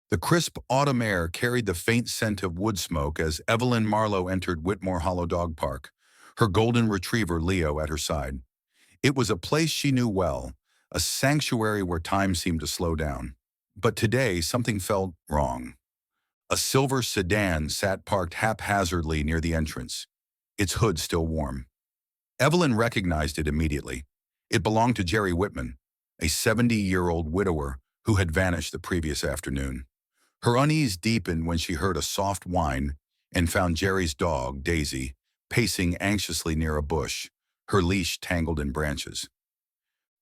The crisp autumn air carried the faint scent of wood smoke as Evelyn Marlowe entered Whitmore Hollow Dog Park, her golden retriever Leo at her side. It was a place she knew well, a sanctuary where time seemed to slow down. But today, something felt wrong. A silver sedan sat parked haphazardly near the entrance, its hood still warm. Evelyn recognized it immediately. It belonged to Jerry Whitman, a 70-year-old widower who had vanished the previous afternoon. Her unease deepened when she heard a soft whine and found Jerry's dog, Daisy, pacing anxiously near a bush, her leash tangled in branches.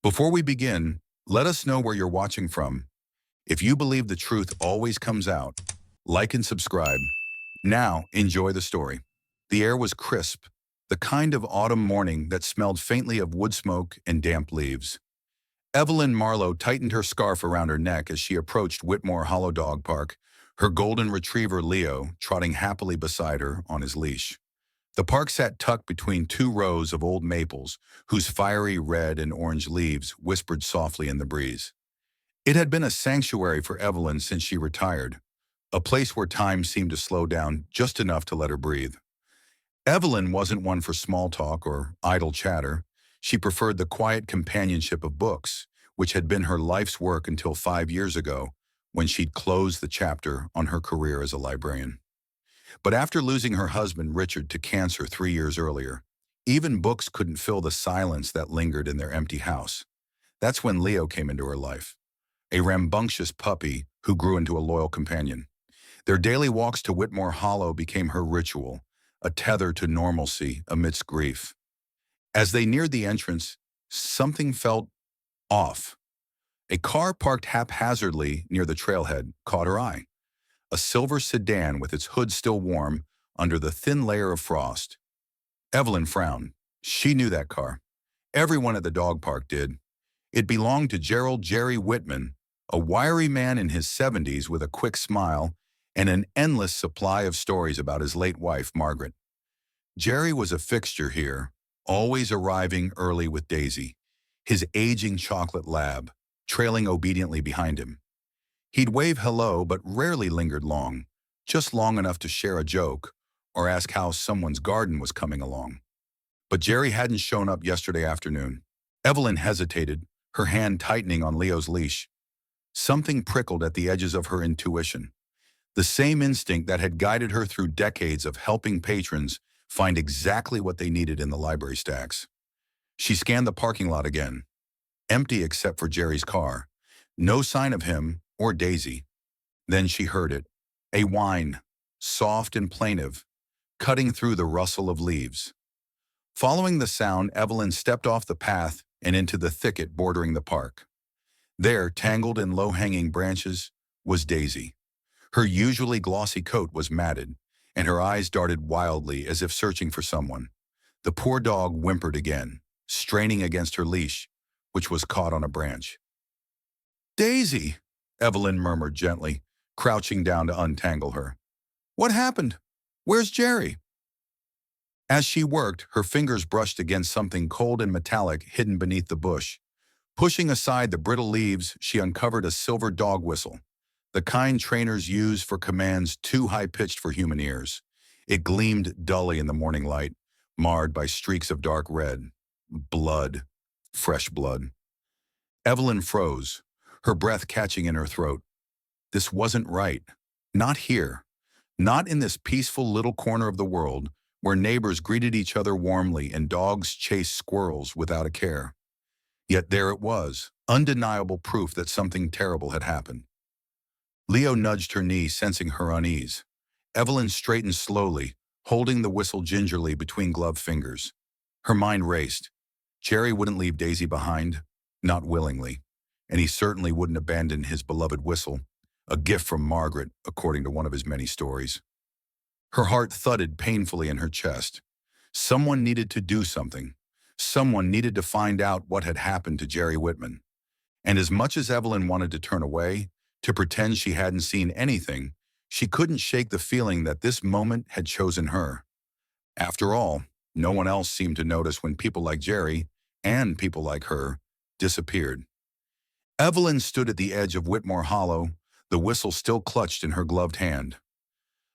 Before we begin, let us know where you're watching from. If you believe the truth always comes out, like and subscribe. Now, enjoy the story. The air was crisp, the kind of autumn morning that smelled faintly of wood smoke and damp leaves. Evelyn Marlowe tightened her scarf around her neck as she approached Whitmore Hollow Dog Park, her golden retriever Leo trotting happily beside her on his leash. The park sat tucked between two rows of old maples, whose fiery red and orange leaves whispered softly in the breeze. It had been a sanctuary for Evelyn since she retired, a place where time seemed to slow down just enough to let her breathe. Evelyn wasn't one for small talk or idle chatter. She preferred the quiet companionship of books, which had been her life's work until 5 years ago, when she'd closed the chapter on her career as a librarian. But after losing her husband Richard to cancer 3 years earlier, even books couldn't fill the silence that lingered in their empty house. That's when Leo came into her life, a rambunctious puppy who grew into a loyal companion. Their daily walks to Whitmore Hollow became her ritual, a tether to normalcy amidst grief. As they neared the entrance, something felt off. A car parked haphazardly near the trailhead caught her eye. A silver sedan with its hood still warm under the thin layer of frost. Evelyn frowned. She knew that car. Everyone at the dog park did. It belonged to Gerald Jerry Whitman, a wiry man in his 70s with a quick smile and an endless supply of stories about his late wife, Margaret. Jerry was a fixture here, always arriving early with Daisy, his aging chocolate lab, trailing obediently behind him. He'd wave hello but rarely lingered long, just long enough to share a joke or ask how someone's garden was coming along. But Jerry hadn't shown up yesterday afternoon. Evelyn hesitated, her hand tightening on Leo's leash. Something prickled at the edges of her intuition. The same instinct that had guided her through decades of helping patrons find exactly what they needed in the library stacks. She scanned the parking lot again, empty except for Jerry's car. No sign of him or Daisy. Then she heard it, a whine, soft and plaintive, cutting through the rustle of leaves. Following the sound, Evelyn stepped off the path and into the thicket bordering the park. There, tangled in low-hanging branches, was Daisy. Her usually glossy coat was matted, and her eyes darted wildly as if searching for someone. The poor dog whimpered again, straining against her leash, which was caught on a branch. "Daisy," Evelyn murmured gently, crouching down to untangle her. "What happened? Where's Jerry?" As she worked, her fingers brushed against something cold and metallic hidden beneath the bush. Pushing aside the brittle leaves, she uncovered a silver dog whistle, the kind trainers use for commands too high-pitched for human ears. It gleamed dully in the morning light, marred by streaks of dark red. Blood. Fresh blood. Evelyn froze, her breath catching in her throat. This wasn't right. Not here. Not in this peaceful little corner of the world where neighbors greeted each other warmly and dogs chased squirrels without a care. Yet there it was, undeniable proof that something terrible had happened. Leo nudged her knee, sensing her unease. Evelyn straightened slowly, holding the whistle gingerly between gloved fingers. Her mind raced. Jerry wouldn't leave Daisy behind, not willingly, and he certainly wouldn't abandon his beloved whistle, a gift from Margaret, according to one of his many stories. Her heart thudded painfully in her chest. Someone needed to do something. Someone needed to find out what had happened to Jerry Whitman. And as much as Evelyn wanted to turn away, to pretend she hadn't seen anything, she couldn't shake the feeling that this moment had chosen her. After all, no one else seemed to notice when people like Jerry, and people like her, disappeared. Evelyn stood at the edge of Whitmore Hollow, the whistle still clutched in her gloved hand.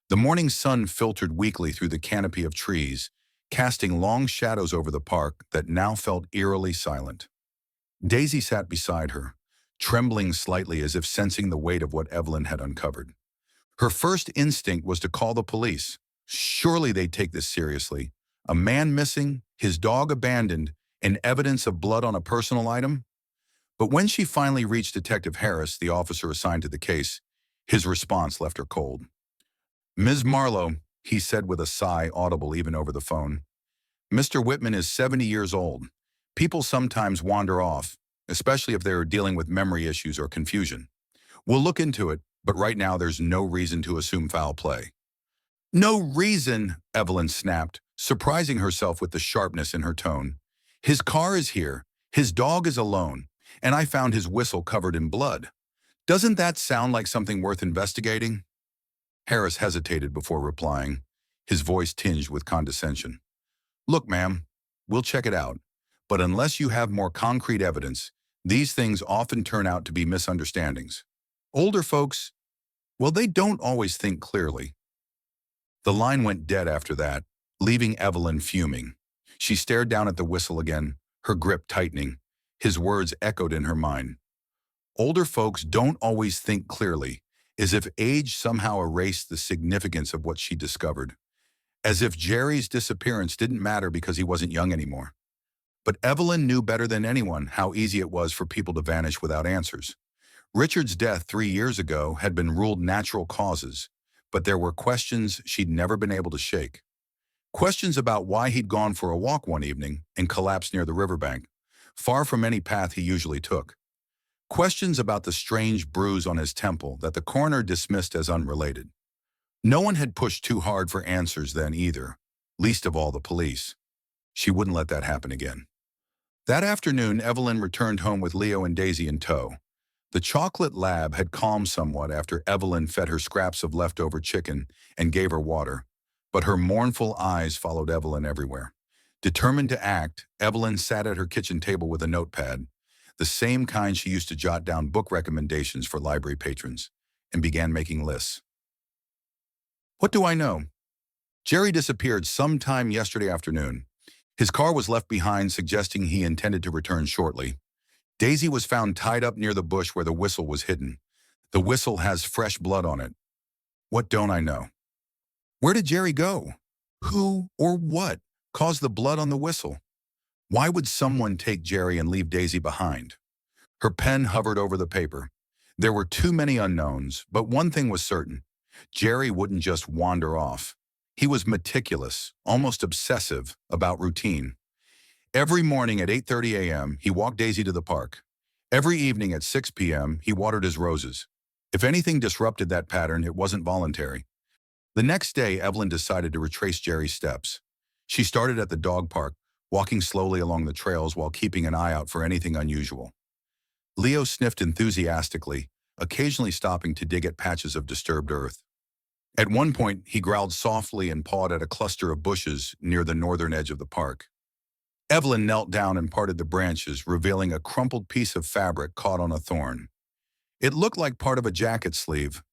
The morning sun filtered weakly through the canopy of trees, casting long shadows over the park that now felt eerily silent. Daisy sat beside her, trembling slightly as if sensing the weight of what Evelyn had uncovered. Her first instinct was to call the police. Surely they'd take this seriously. A man missing, his dog abandoned, and evidence of blood on a personal item? But when she finally reached Detective Harris, the officer assigned to the case, his response left her cold. "Ms. Marlowe," he said with a sigh audible even over the phone, "Mr. Whitman is 70 years old. People sometimes wander off, especially if they're dealing with memory issues or confusion. We'll look into it, but right now there's no reason to assume foul play." "No reason," Evelyn snapped, surprising herself with the sharpness in her tone. "His car is here, his dog is alone, and I found his whistle covered in blood. Doesn't that sound like something worth investigating?" Harris hesitated before replying, his voice tinged with condescension. "Look, ma'am, we'll check it out, but unless you have more concrete evidence, these things often turn out to be misunderstandings. Older folks, well, they don't always think clearly." The line went dead after that, leaving Evelyn fuming. She stared down at the whistle again, her grip tightening. His words echoed in her mind. Older folks don't always think clearly, as if age somehow erased the significance of what she discovered. As if Jerry's disappearance didn't matter because he wasn't young anymore. But Evelyn knew better than anyone how easy it was for people to vanish without answers. Richard's death 3 years ago had been ruled natural causes, but there were questions she'd never been able to shake. Questions about why he'd gone for a walk one evening and collapsed near the riverbank, far from any path he usually took. Questions about the strange bruise on his temple that the coroner dismissed as unrelated. No one had pushed too hard for answers then either, least of all the police. She wouldn't let that happen again. That afternoon, Evelyn returned home with Leo and Daisy in tow. The chocolate lab had calmed somewhat after Evelyn fed her scraps of leftover chicken and gave her water, but her mournful eyes followed Evelyn everywhere. Determined to act, Evelyn sat at her kitchen table with a notepad, the same kind she used to jot down book recommendations for library patrons, and began making lists. What do I know? Jerry disappeared sometime yesterday afternoon. His car was left behind, suggesting he intended to return shortly. Daisy was found tied up near the bush where the whistle was hidden. The whistle has fresh blood on it. What don't I know? Where did Jerry go? Who or what caused the blood on the whistle? Why would someone take Jerry and leave Daisy behind? Her pen hovered over the paper. There were too many unknowns, but one thing was certain. Jerry wouldn't just wander off. He was meticulous, almost obsessive, about routine. Every morning at 8:30 a.m., he walked Daisy to the park. Every evening at 6 p.m., he watered his roses. If anything disrupted that pattern, it wasn't voluntary. The next day, Evelyn decided to retrace Jerry's steps. She started at the dog park, walking slowly along the trails while keeping an eye out for anything unusual. Leo sniffed enthusiastically, occasionally stopping to dig at patches of disturbed earth. At one point, he growled softly and pawed at a cluster of bushes near the northern edge of the park. Evelyn knelt down and parted the branches, revealing a crumpled piece of fabric caught on a thorn. It looked like part of a jacket sleeve.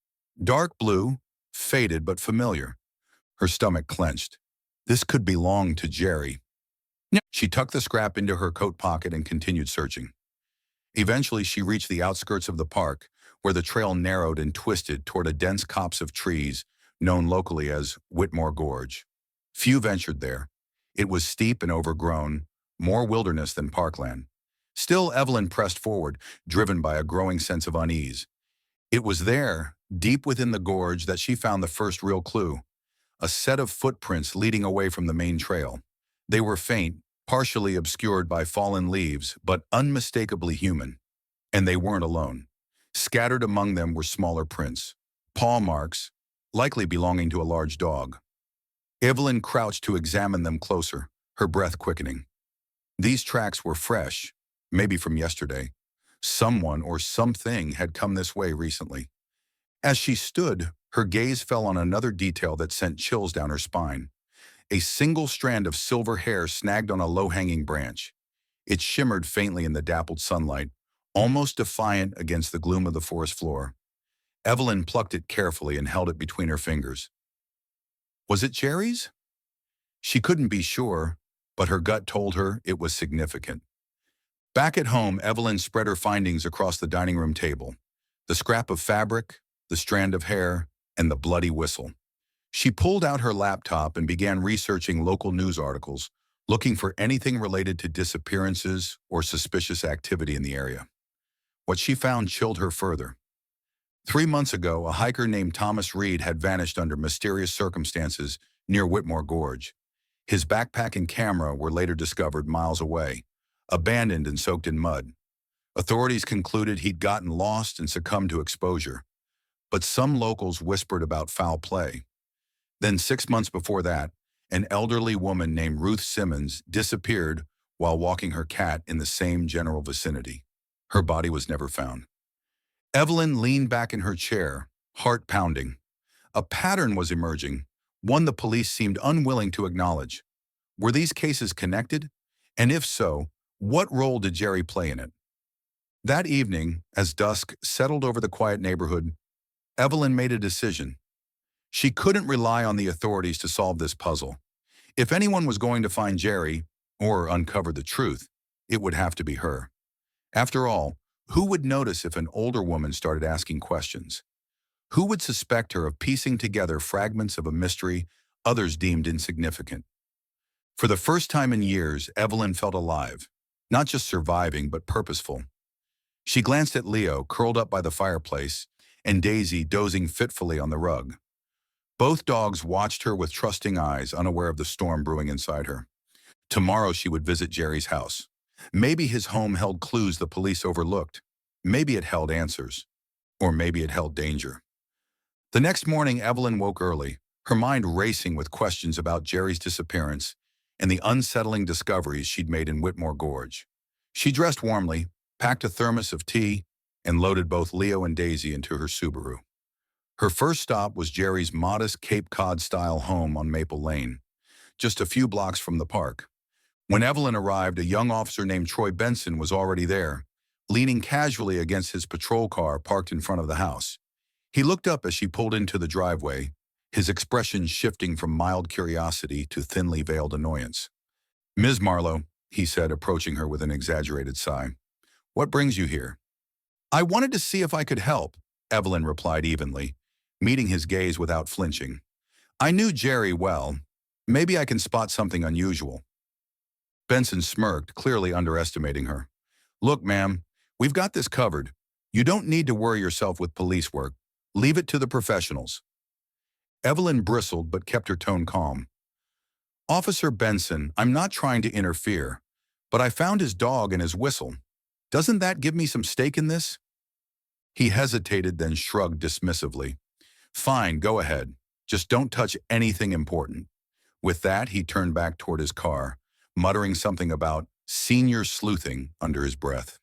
Dark blue, faded but familiar. Her stomach clenched. This could belong to Jerry. She tucked the scrap into her coat pocket and continued searching. Eventually, she reached the outskirts of the park, where the trail narrowed and twisted toward a dense copse of trees known locally as Whitmore Gorge. Few ventured there. It was steep and overgrown, more wilderness than parkland. Still, Evelyn pressed forward, driven by a growing sense of unease. It was there, deep within the gorge, that she found the first real clue, a set of footprints leading away from the main trail. They were faint, partially obscured by fallen leaves, but unmistakably human. And they weren't alone. Scattered among them were smaller prints, paw marks, likely belonging to a large dog. Evelyn crouched to examine them closer, her breath quickening. These tracks were fresh, maybe from yesterday. Someone or something had come this way recently. As she stood, her gaze fell on another detail that sent chills down her spine. A single strand of silver hair snagged on a low-hanging branch. It shimmered faintly in the dappled sunlight, almost defiant against the gloom of the forest floor. Evelyn plucked it carefully and held it between her fingers. Was it Jerry's? She couldn't be sure, but her gut told her it was significant. Back at home, Evelyn spread her findings across the dining room table. The scrap of fabric, the strand of hair, and the bloody whistle. She pulled out her laptop and began researching local news articles, looking for anything related to disappearances or suspicious activity in the area. What she found chilled her further. 3 months ago, a hiker named Thomas Reed had vanished under mysterious circumstances near Whitmore Gorge. His backpack and camera were later discovered miles away, abandoned and soaked in mud. Authorities concluded he'd gotten lost and succumbed to exposure. But some locals whispered about foul play. Then 6 months before that, an elderly woman named Ruth Simmons disappeared while walking her cat in the same general vicinity. Her body was never found. Evelyn leaned back in her chair, heart pounding. A pattern was emerging, one the police seemed unwilling to acknowledge. Were these cases connected? And if so, what role did Jerry play in it? That evening, as dusk settled over the quiet neighborhood, Evelyn made a decision. She couldn't rely on the authorities to solve this puzzle. If anyone was going to find Jerry, or uncover the truth, it would have to be her. After all, who would notice if an older woman started asking questions? Who would suspect her of piecing together fragments of a mystery others deemed insignificant? For the first time in years, Evelyn felt alive, not just surviving, but purposeful. She glanced at Leo, curled up by the fireplace, and Daisy dozing fitfully on the rug. Both dogs watched her with trusting eyes, unaware of the storm brewing inside her. Tomorrow she would visit Jerry's house. Maybe his home held clues the police overlooked. Maybe it held answers. Or maybe it held danger. The next morning, Evelyn woke early, her mind racing with questions about Jerry's disappearance and the unsettling discoveries she'd made in Whitmore Gorge. She dressed warmly, packed a thermos of tea, and loaded both Leo and Daisy into her Subaru. Her first stop was Jerry's modest Cape Cod-style home on Maple Lane, just a few blocks from the park. When Evelyn arrived, a young officer named Troy Benson was already there, leaning casually against his patrol car parked in front of the house. He looked up as she pulled into the driveway, his expression shifting from mild curiosity to thinly veiled annoyance. "Ms. Marlowe," he said, approaching her with an exaggerated sigh. "What brings you here?" "I wanted to see if I could help," Evelyn replied evenly, meeting his gaze without flinching. "I knew Jerry well. Maybe I can spot something unusual." Benson smirked, clearly underestimating her. "Look, ma'am, we've got this covered. You don't need to worry yourself with police work. Leave it to the professionals." Evelyn bristled but kept her tone calm. "Officer Benson, I'm not trying to interfere, but I found his dog and his whistle. Doesn't that give me some stake in this?" He hesitated, then shrugged dismissively. "Fine, go ahead. Just don't touch anything important." With that, he turned back toward his car, muttering something about senior sleuthing under his breath.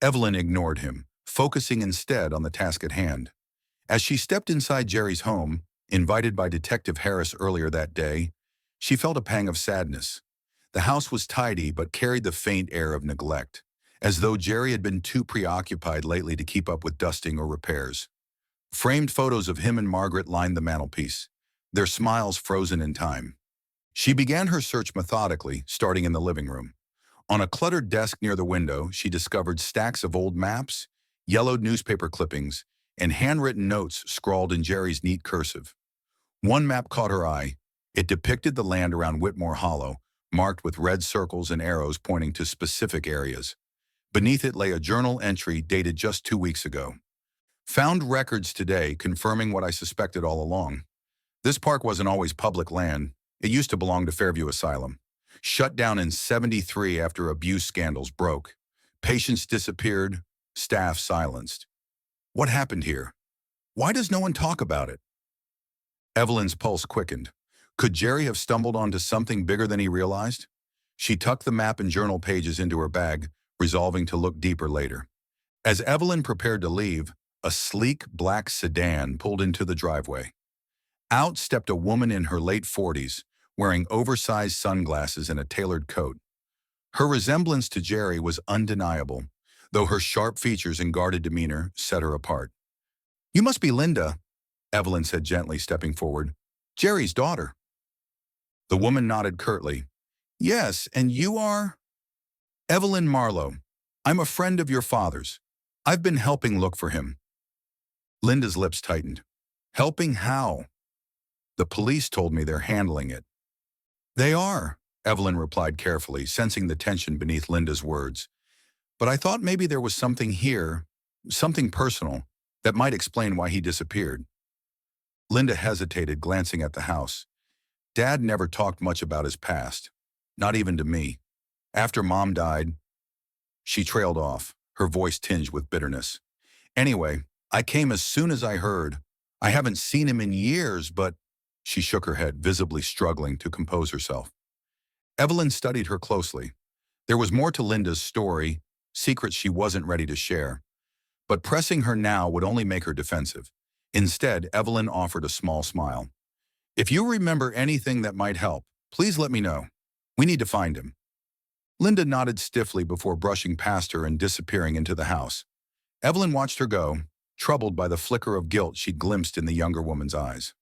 Evelyn ignored him, focusing instead on the task at hand. As she stepped inside Jerry's home, invited by Detective Harris earlier that day, she felt a pang of sadness. The house was tidy but carried the faint air of neglect, as though Jerry had been too preoccupied lately to keep up with dusting or repairs. Framed photos of him and Margaret lined the mantelpiece, their smiles frozen in time. She began her search methodically, starting in the living room. On a cluttered desk near the window, she discovered stacks of old maps, yellowed newspaper clippings, and handwritten notes scrawled in Jerry's neat cursive. One map caught her eye. It depicted the land around Whitmore Hollow, marked with red circles and arrows pointing to specific areas. Beneath it lay a journal entry dated just 2 weeks ago. "Found records today confirming what I suspected all along. This park wasn't always public land. It used to belong to Fairview Asylum. Shut down in '73 after abuse scandals broke. Patients disappeared, staff silenced. What happened here? Why does no one talk about it?" Evelyn's pulse quickened. Could Jerry have stumbled onto something bigger than he realized? She tucked the map and journal pages into her bag, resolving to look deeper later. As Evelyn prepared to leave, a sleek black sedan pulled into the driveway. Out stepped a woman in her late 40s, wearing oversized sunglasses and a tailored coat. Her resemblance to Jerry was undeniable, though her sharp features and guarded demeanor set her apart. You must be Linda, Evelyn said gently, stepping forward. Jerry's daughter. The woman nodded curtly. Yes, and you are? Evelyn Marlowe. I'm a friend of your father's. I've been helping look for him. Linda's lips tightened. Helping how? The police told me they're handling it. They are, Evelyn replied carefully, sensing the tension beneath Linda's words. But I thought maybe there was something here, something personal, that might explain why he disappeared. Linda hesitated, glancing at the house. Dad never talked much about his past, not even to me. After Mom died, she trailed off, her voice tinged with bitterness. Anyway, I came as soon as I heard. I haven't seen him in years, but she shook her head, visibly struggling to compose herself. Evelyn studied her closely. There was more to Linda's story, secrets she wasn't ready to share. But pressing her now would only make her defensive. Instead, Evelyn offered a small smile. If you remember anything that might help, please let me know. We need to find him. Linda nodded stiffly before brushing past her and disappearing into the house. Evelyn watched her go, troubled by the flicker of guilt she'd glimpsed in the younger woman's eyes.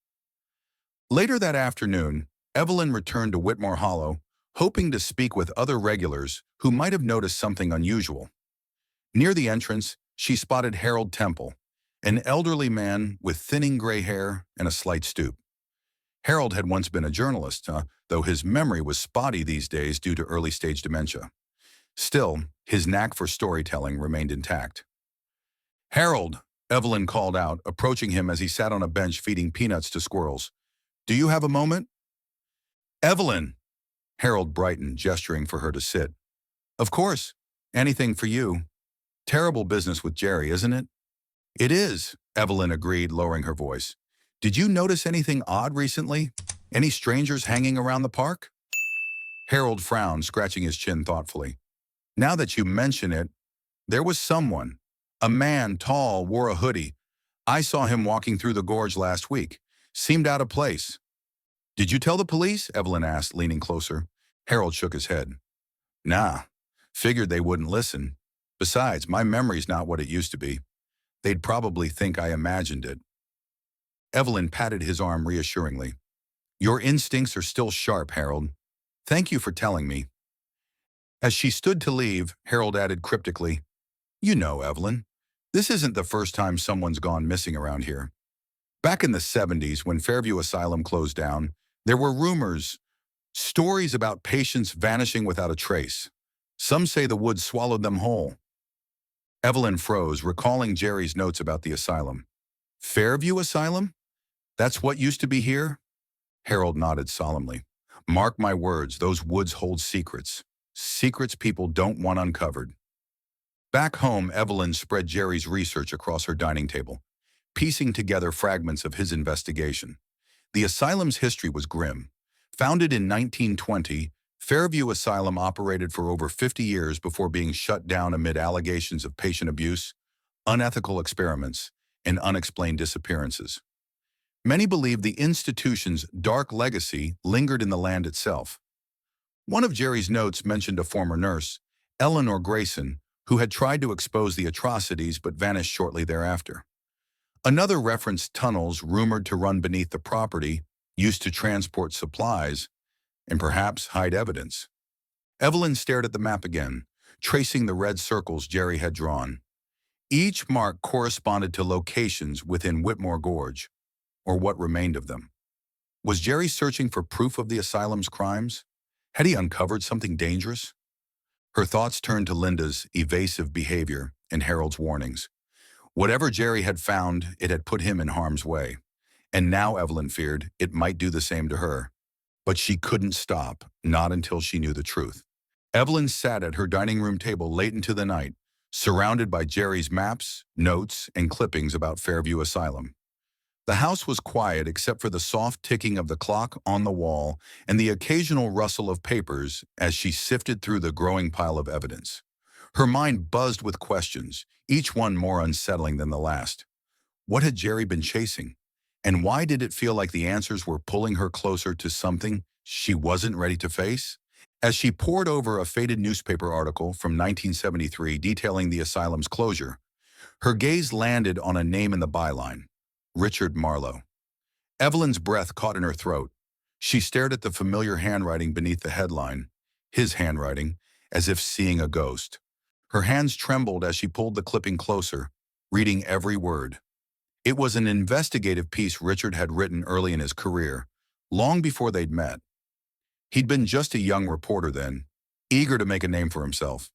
Later that afternoon, Evelyn returned to Whitmore Hollow, hoping to speak with other regulars who might have noticed something unusual. Near the entrance, she spotted Harold Temple, an elderly man with thinning gray hair and a slight stoop. Harold had once been a journalist, though his memory was spotty these days due to early-stage dementia. Still, his knack for storytelling remained intact. Harold, Evelyn called out, approaching him as he sat on a bench feeding peanuts to squirrels. Do you have a moment? Evelyn, Harold brightened, gesturing for her to sit. Of course, anything for you. Terrible business with Jerry, isn't it? It is, Evelyn agreed, lowering her voice. Did you notice anything odd recently? Any strangers hanging around the park? Harold frowned, scratching his chin thoughtfully. Now that you mention it, there was someone. A man, tall, wore a hoodie. I saw him walking through the gorge last week. Seemed out of place. Did you tell the police? Evelyn asked, leaning closer. Harold shook his head. Nah, figured they wouldn't listen. Besides, my memory's not what it used to be. They'd probably think I imagined it. Evelyn patted his arm reassuringly. Your instincts are still sharp, Harold. Thank you for telling me. As she stood to leave, Harold added cryptically, You know, Evelyn, this isn't the first time someone's gone missing around here. Back in the 70s, when Fairview Asylum closed down, there were rumors, stories about patients vanishing without a trace. Some say the woods swallowed them whole. Evelyn froze, recalling Jerry's notes about the asylum. Fairview Asylum? That's what used to be here? Harold nodded solemnly. Mark my words, those woods hold secrets. Secrets people don't want uncovered. Back home, Evelyn spread Jerry's research across her dining table, piecing together fragments of his investigation. The asylum's history was grim. Founded in 1920, Fairview Asylum operated for over 50 years before being shut down amid allegations of patient abuse, unethical experiments, and unexplained disappearances. Many believe the institution's dark legacy lingered in the land itself. One of Jerry's notes mentioned a former nurse, Eleanor Grayson, who had tried to expose the atrocities but vanished shortly thereafter. Another referenced tunnels rumored to run beneath the property, used to transport supplies, and perhaps hide evidence. Evelyn stared at the map again, tracing the red circles Jerry had drawn. Each mark corresponded to locations within Whitmore Gorge, or what remained of them. Was Jerry searching for proof of the asylum's crimes? Had he uncovered something dangerous? Her thoughts turned to Linda's evasive behavior and Harold's warnings. Whatever Jerry had found, it had put him in harm's way. And now, Evelyn feared, it might do the same to her. But she couldn't stop, not until she knew the truth. Evelyn sat at her dining room table late into the night, surrounded by Jerry's maps, notes, and clippings about Fairview Asylum. The house was quiet except for the soft ticking of the clock on the wall and the occasional rustle of papers as she sifted through the growing pile of evidence. Her mind buzzed with questions, each one more unsettling than the last. What had Jerry been chasing? And why did it feel like the answers were pulling her closer to something she wasn't ready to face? As she pored over a faded newspaper article from 1973 detailing the asylum's closure, her gaze landed on a name in the byline, Richard Marlowe. Evelyn's breath caught in her throat. She stared at the familiar handwriting beneath the headline, his handwriting, as if seeing a ghost. Her hands trembled as she pulled the clipping closer, reading every word. It was an investigative piece Richard had written early in his career, long before they'd met. He'd been just a young reporter then, eager to make a name for himself.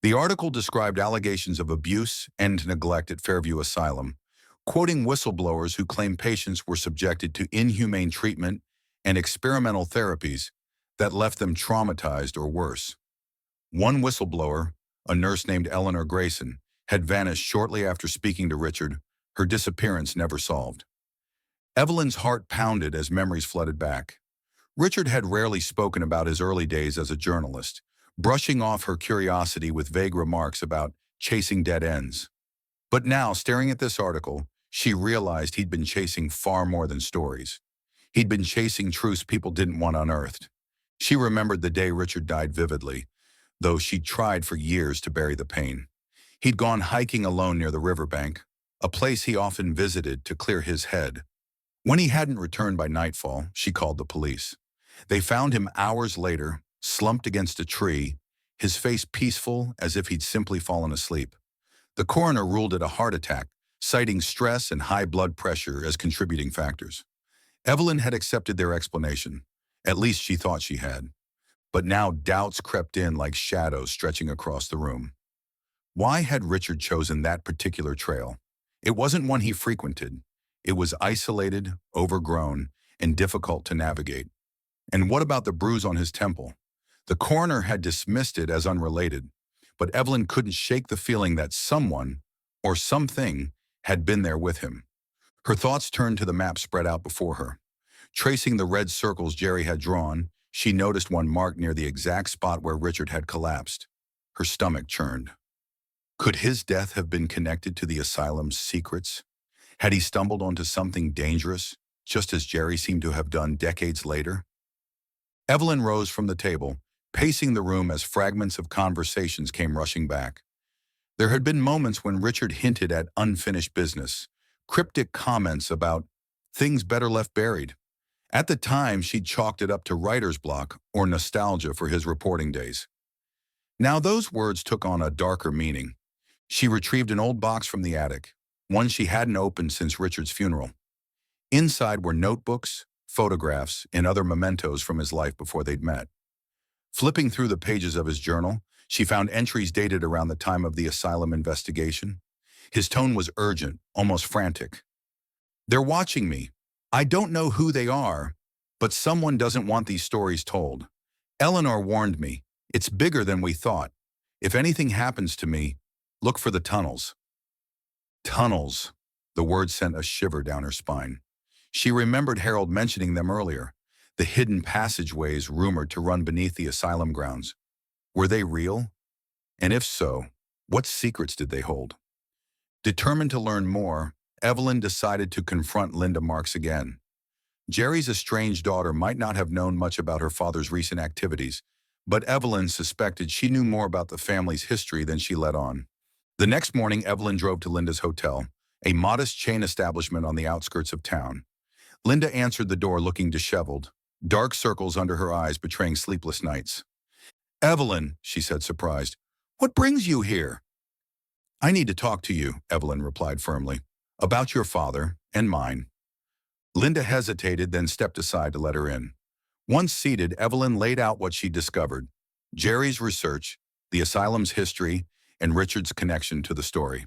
The article described allegations of abuse and neglect at Fairview Asylum, quoting whistleblowers who claimed patients were subjected to inhumane treatment and experimental therapies that left them traumatized or worse. One whistleblower, a nurse named Eleanor Grayson, had vanished shortly after speaking to Richard, her disappearance never solved. Evelyn's heart pounded as memories flooded back. Richard had rarely spoken about his early days as a journalist, brushing off her curiosity with vague remarks about chasing dead ends. But now, staring at this article, she realized he'd been chasing far more than stories. He'd been chasing truths people didn't want unearthed. She remembered the day Richard died vividly, though she'd tried for years to bury the pain. He'd gone hiking alone near the riverbank, a place he often visited to clear his head. When he hadn't returned by nightfall, she called the police. They found him hours later, slumped against a tree, his face peaceful as if he'd simply fallen asleep. The coroner ruled it a heart attack, citing stress and high blood pressure as contributing factors. Evelyn had accepted their explanation. At least she thought she had. But now doubts crept in like shadows stretching across the room. Why had Richard chosen that particular trail? It wasn't one he frequented. It was isolated, overgrown, and difficult to navigate. And what about the bruise on his temple? The coroner had dismissed it as unrelated, but Evelyn couldn't shake the feeling that someone, or something, had been there with him. Her thoughts turned to the map spread out before her. Tracing the red circles Jerry had drawn, she noticed one marked near the exact spot where Richard had collapsed. Her stomach churned. Could his death have been connected to the asylum's secrets? Had he stumbled onto something dangerous, just as Jerry seemed to have done decades later? Evelyn rose from the table, pacing the room as fragments of conversations came rushing back. There had been moments when Richard hinted at unfinished business, cryptic comments about things better left buried. At the time, she'd chalked it up to writer's block or nostalgia for his reporting days. Now those words took on a darker meaning. She retrieved an old box from the attic, one she hadn't opened since Richard's funeral. Inside were notebooks, photographs, and other mementos from his life before they'd met. Flipping through the pages of his journal, she found entries dated around the time of the asylum investigation. His tone was urgent, almost frantic. "They're watching me. I don't know who they are, but someone doesn't want these stories told. Eleanor warned me. It's bigger than we thought. If anything happens to me, look for the tunnels." Tunnels. The word sent a shiver down her spine. She remembered Harold mentioning them earlier, the hidden passageways rumored to run beneath the asylum grounds. Were they real? And if so, what secrets did they hold? Determined to learn more, Evelyn decided to confront Linda Marks again. Jerry's estranged daughter might not have known much about her father's recent activities, but Evelyn suspected she knew more about the family's history than she let on. The next morning, Evelyn drove to Linda's hotel, a modest chain establishment on the outskirts of town. Linda answered the door looking disheveled, dark circles under her eyes betraying sleepless nights. "Evelyn," she said, surprised, "what brings you here?" "I need to talk to you," Evelyn replied firmly, "about your father and mine." Linda hesitated, then stepped aside to let her in. Once seated, Evelyn laid out what she'd discovered: Jerry's research, the asylum's history, and Richard's connection to the story.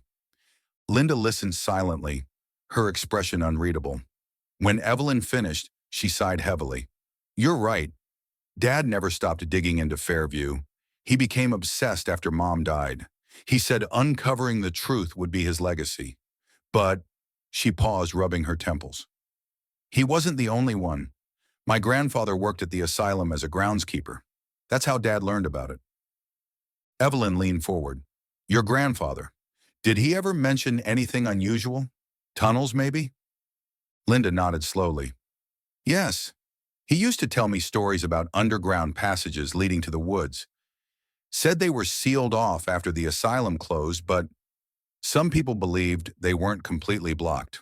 Linda listened silently, her expression unreadable. When Evelyn finished, she sighed heavily. "You're right. Dad never stopped digging into Fairview. He became obsessed after Mom died. He said uncovering the truth would be his legacy. But," she paused, rubbing her temples, "he wasn't the only one. My grandfather worked at the asylum as a groundskeeper. That's how Dad learned about it." Evelyn leaned forward. "Your grandfather. Did he ever mention anything unusual? Tunnels, maybe?" Linda nodded slowly. "Yes. He used to tell me stories about underground passages leading to the woods. Said they were sealed off after the asylum closed, but some people believed they weren't completely blocked."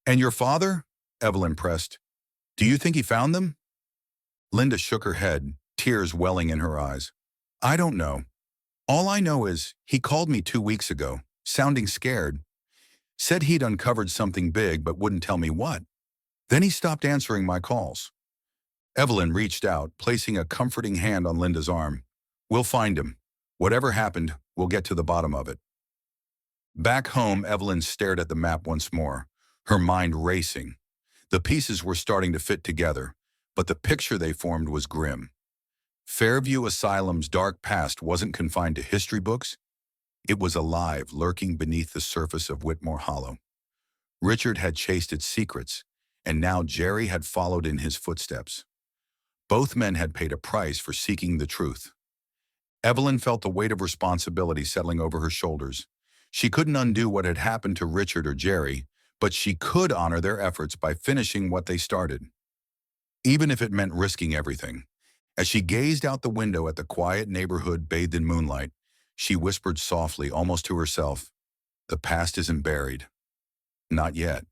And your father? Evelyn pressed. Do you think he found them? Linda shook her head, tears welling in her eyes. I don't know. All I know is he called me 2 weeks ago, sounding scared. Said he'd uncovered something big but wouldn't tell me what. Then he stopped answering my calls. Evelyn reached out, placing a comforting hand on Linda's arm. We'll find him. Whatever happened, we'll get to the bottom of it. Back home, Evelyn stared at the map once more, her mind racing. The pieces were starting to fit together, but the picture they formed was grim. Fairview Asylum's dark past wasn't confined to history books. It was alive, lurking beneath the surface of Whitmore Hollow. Richard had chased its secrets, and now Jerry had followed in his footsteps. Both men had paid a price for seeking the truth. Evelyn felt the weight of responsibility settling over her shoulders. She couldn't undo what had happened to Richard or Jerry, but she could honor their efforts by finishing what they started, even if it meant risking everything. As she gazed out the window at the quiet neighborhood bathed in moonlight, she whispered softly, almost to herself, "The past isn't buried. Not yet."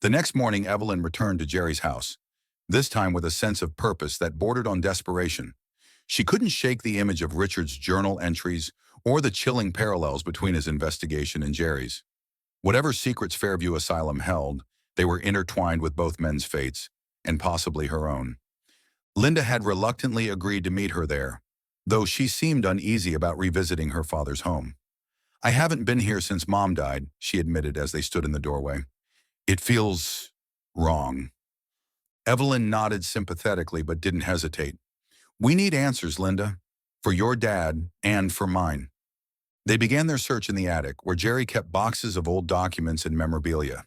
The next morning, Evelyn returned to Jerry's house, this time with a sense of purpose that bordered on desperation. She couldn't shake the image of Richard's journal entries or the chilling parallels between his investigation and Jerry's. Whatever secrets Fairview Asylum held, they were intertwined with both men's fates, and possibly her own. Linda had reluctantly agreed to meet her there, though she seemed uneasy about revisiting her father's home. I haven't been here since Mom died, she admitted as they stood in the doorway. It feels wrong. Evelyn nodded sympathetically but didn't hesitate. We need answers, Linda, for your dad and for mine. They began their search in the attic, where Jerry kept boxes of old documents and memorabilia.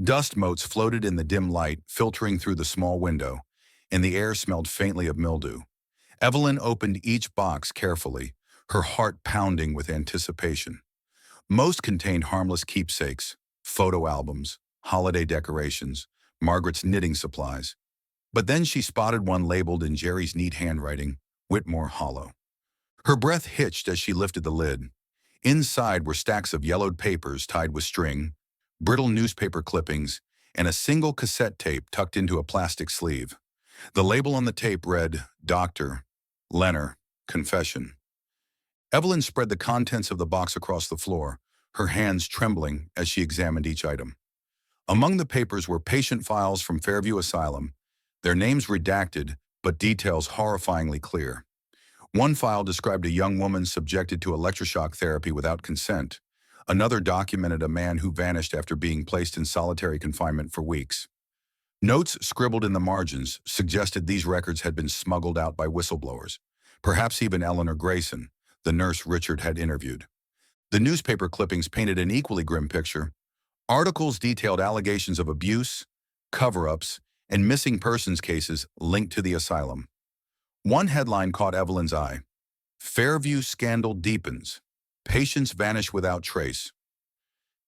Dust motes floated in the dim light, filtering through the small window, and the air smelled faintly of mildew. Evelyn opened each box carefully, her heart pounding with anticipation. Most contained harmless keepsakes, photo albums, holiday decorations, Margaret's knitting supplies. But then she spotted one labeled in Jerry's neat handwriting, Whitmore Hollow. Her breath hitched as she lifted the lid. Inside were stacks of yellowed papers tied with string, brittle newspaper clippings, and a single cassette tape tucked into a plastic sleeve. The label on the tape read, Dr. Leonard, Confession. Evelyn spread the contents of the box across the floor, her hands trembling as she examined each item. Among the papers were patient files from Fairview Asylum, their names redacted, but details horrifyingly clear. One file described a young woman subjected to electroshock therapy without consent. Another documented a man who vanished after being placed in solitary confinement for weeks. Notes scribbled in the margins suggested these records had been smuggled out by whistleblowers, perhaps even Eleanor Grayson, the nurse Richard had interviewed. The newspaper clippings painted an equally grim picture. Articles detailed allegations of abuse, cover-ups, and missing persons cases linked to the asylum. One headline caught Evelyn's eye. Fairview Scandal Deepens. Patients Vanish Without Trace.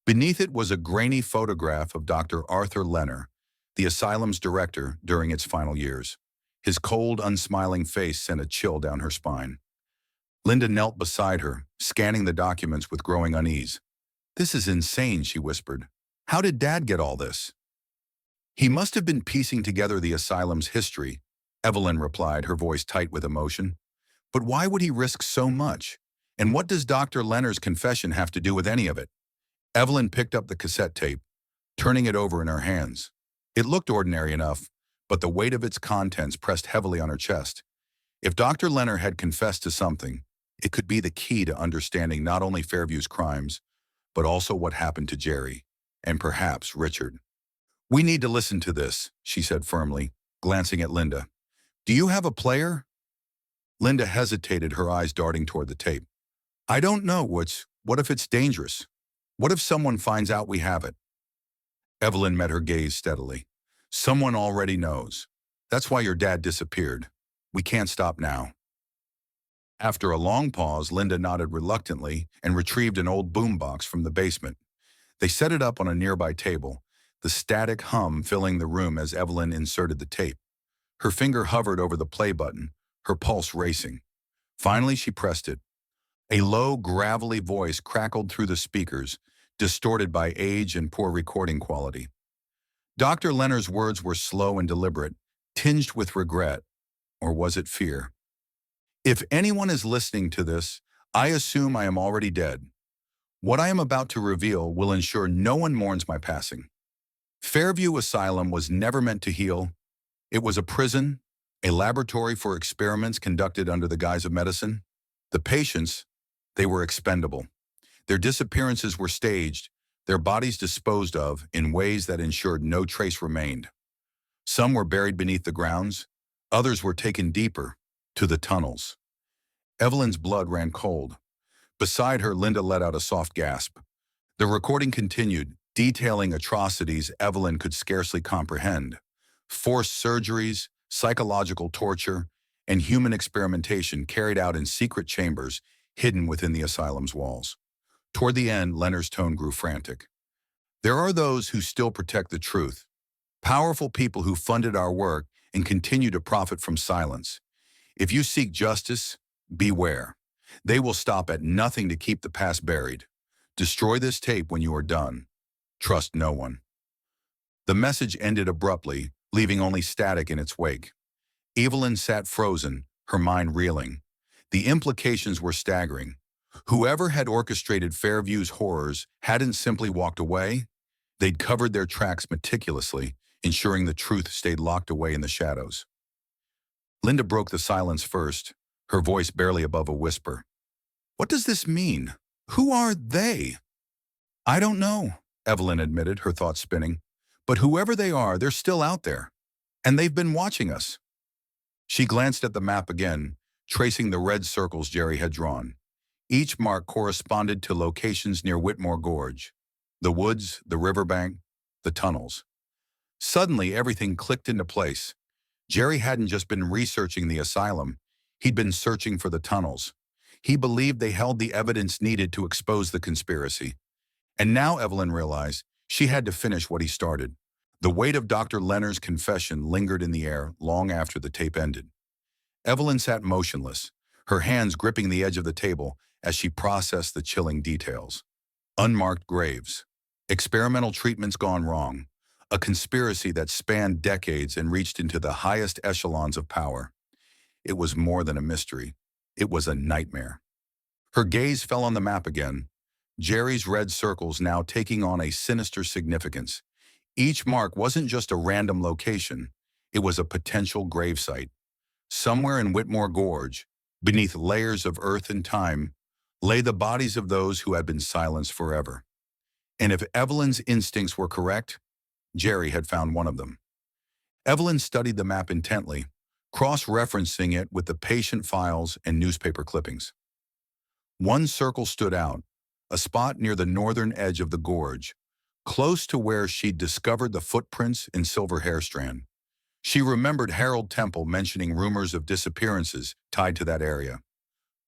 Beneath it was a grainy photograph of Dr. Arthur Leonard, the asylum's director during its final years. His cold, unsmiling face sent a chill down her spine. Linda knelt beside her, scanning the documents with growing unease. This is insane, she whispered. How did Dad get all this? He must have been piecing together the asylum's history, Evelyn replied, her voice tight with emotion. But why would he risk so much? And what does Dr. Leonard's confession have to do with any of it? Evelyn picked up the cassette tape, turning it over in her hands. It looked ordinary enough, but the weight of its contents pressed heavily on her chest. If Dr. Leonard had confessed to something, it could be the key to understanding not only Fairview's crimes, but also what happened to Jerry, and perhaps Richard. We need to listen to this, she said firmly, glancing at Linda. Do you have a player? Linda hesitated, her eyes darting toward the tape. I don't know. What if it's dangerous? What if someone finds out we have it? Evelyn met her gaze steadily. Someone already knows. That's why your dad disappeared. We can't stop now. After a long pause, Linda nodded reluctantly and retrieved an old boombox from the basement. They set it up on a nearby table, the static hum filling the room as Evelyn inserted the tape. Her finger hovered over the play button, her pulse racing. Finally, she pressed it. A low, gravelly voice crackled through the speakers, distorted by age and poor recording quality. Dr. Leonard's words were slow and deliberate, tinged with regret, or was it fear? If anyone is listening to this, I assume I am already dead. What I am about to reveal will ensure no one mourns my passing. Fairview Asylum was never meant to heal. It was a prison, a laboratory for experiments conducted under the guise of medicine. The patients, they were expendable. Their disappearances were staged, their bodies disposed of in ways that ensured no trace remained. Some were buried beneath the grounds, others were taken deeper, to the tunnels. Evelyn's blood ran cold. Beside her, Linda let out a soft gasp. The recording continued, detailing atrocities Evelyn could scarcely comprehend. Forced surgeries, psychological torture, and human experimentation carried out in secret chambers hidden within the asylum's walls. Toward the end, Leonard's tone grew frantic. There are those who still protect the truth. Powerful people who funded our work and continue to profit from silence. If you seek justice, beware. They will stop at nothing to keep the past buried. Destroy this tape when you are done. Trust no one. The message ended abruptly, leaving only static in its wake. Evelyn sat frozen, her mind reeling. The implications were staggering. Whoever had orchestrated Fairview's horrors hadn't simply walked away. They'd covered their tracks meticulously, ensuring the truth stayed locked away in the shadows. Linda broke the silence first, her voice barely above a whisper. What does this mean? Who are they? I don't know, Evelyn admitted, her thoughts spinning. But whoever they are, they're still out there. And they've been watching us. She glanced at the map again, tracing the red circles Jerry had drawn. Each mark corresponded to locations near Whitmore Gorge. The woods, the riverbank, the tunnels. Suddenly, everything clicked into place. Jerry hadn't just been researching the asylum. He'd been searching for the tunnels. He believed they held the evidence needed to expose the conspiracy. And now Evelyn realized she had to finish what he started. The weight of Dr. Leonard's confession lingered in the air long after the tape ended. Evelyn sat motionless, her hands gripping the edge of the table as she processed the chilling details. Unmarked graves, experimental treatments gone wrong, a conspiracy that spanned decades and reached into the highest echelons of power. It was more than a mystery. It was a nightmare. Her gaze fell on the map again, Jerry's red circles now taking on a sinister significance. Each mark wasn't just a random location, it was a potential gravesite. Somewhere in Whitmore Gorge, beneath layers of earth and time, lay the bodies of those who had been silenced forever. And if Evelyn's instincts were correct, Jerry had found one of them. Evelyn studied the map intently, cross-referencing it with the patient files and newspaper clippings. One circle stood out, a spot near the northern edge of the gorge, close to where she'd discovered the footprints in Silver Hairstrand. She remembered Harold Temple mentioning rumors of disappearances tied to that area.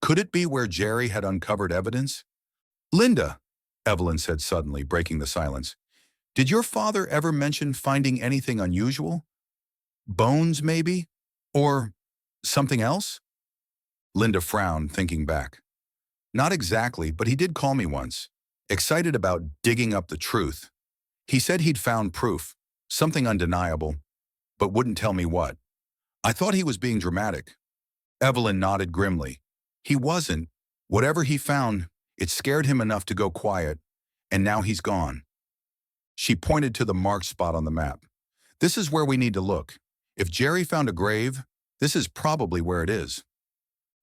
Could it be where Jerry had uncovered evidence? Linda, Evelyn said suddenly, breaking the silence. Did your father ever mention finding anything unusual? Bones, maybe? Or something else? Linda frowned, thinking back. Not exactly, but he did call me once, excited about digging up the truth. He said he'd found proof, something undeniable, but wouldn't tell me what. I thought he was being dramatic. Evelyn nodded grimly. He wasn't. Whatever he found, it scared him enough to go quiet, and now he's gone. She pointed to the marked spot on the map. This is where we need to look. If Jerry found a grave, this is probably where it is.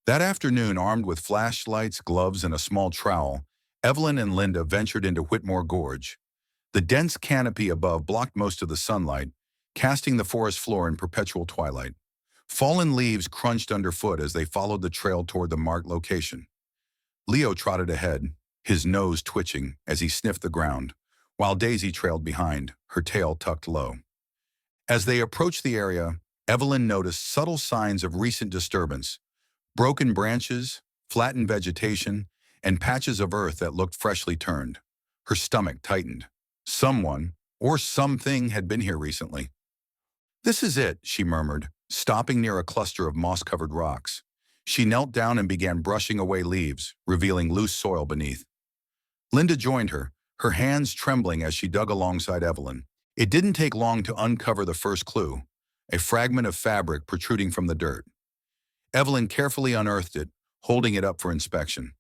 That afternoon, armed with flashlights, gloves, and a small trowel, Evelyn and Linda ventured into Whitmore Gorge. The dense canopy above blocked most of the sunlight, casting the forest floor in perpetual twilight. Fallen leaves crunched underfoot as they followed the trail toward the marked location. Leo trotted ahead, his nose twitching as he sniffed the ground, while Daisy trailed behind, her tail tucked low. As they approached the area, Evelyn noticed subtle signs of recent disturbance. Broken branches, flattened vegetation, and patches of earth that looked freshly turned. Her stomach tightened. Someone, or something, had been here recently. This is it, she murmured, stopping near a cluster of moss-covered rocks. She knelt down and began brushing away leaves, revealing loose soil beneath. Linda joined her, her hands trembling as she dug alongside Evelyn. It didn't take long to uncover the first clue, a fragment of fabric protruding from the dirt. Evelyn carefully unearthed it, holding it up for inspection.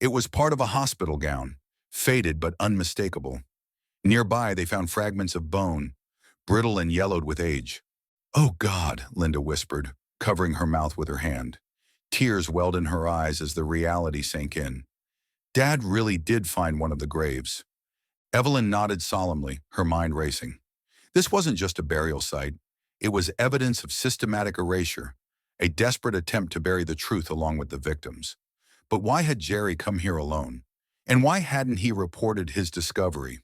It was part of a hospital gown, faded but unmistakable. Nearby, they found fragments of bone, brittle and yellowed with age. "Oh, God," Linda whispered, covering her mouth with her hand. Tears welled in her eyes as the reality sank in. Dad really did find one of the graves. Evelyn nodded solemnly, her mind racing. This wasn't just a burial site. It was evidence of systematic erasure, a desperate attempt to bury the truth along with the victims. But why had Jerry come here alone? And why hadn't he reported his discovery?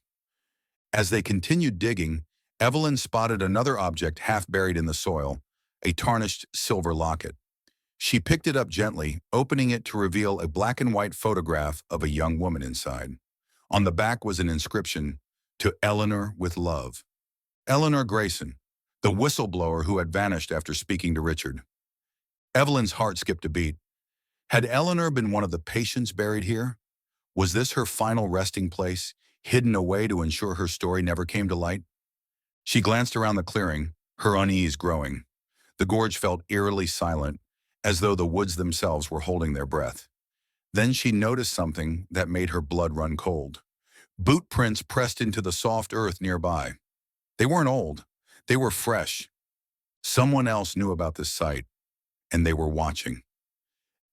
As they continued digging, Evelyn spotted another object half buried in the soil, a tarnished silver locket. She picked it up gently, opening it to reveal a black and white photograph of a young woman inside. On the back was an inscription, "To Eleanor with love." Eleanor Grayson, the whistleblower who had vanished after speaking to Richard. Evelyn's heart skipped a beat. Had Eleanor been one of the patients buried here? Was this her final resting place, hidden away to ensure her story never came to light? She glanced around the clearing, her unease growing. The gorge felt eerily silent, as though the woods themselves were holding their breath. Then she noticed something that made her blood run cold. Boot prints pressed into the soft earth nearby. They weren't old. They were fresh. Someone else knew about this site, and they were watching.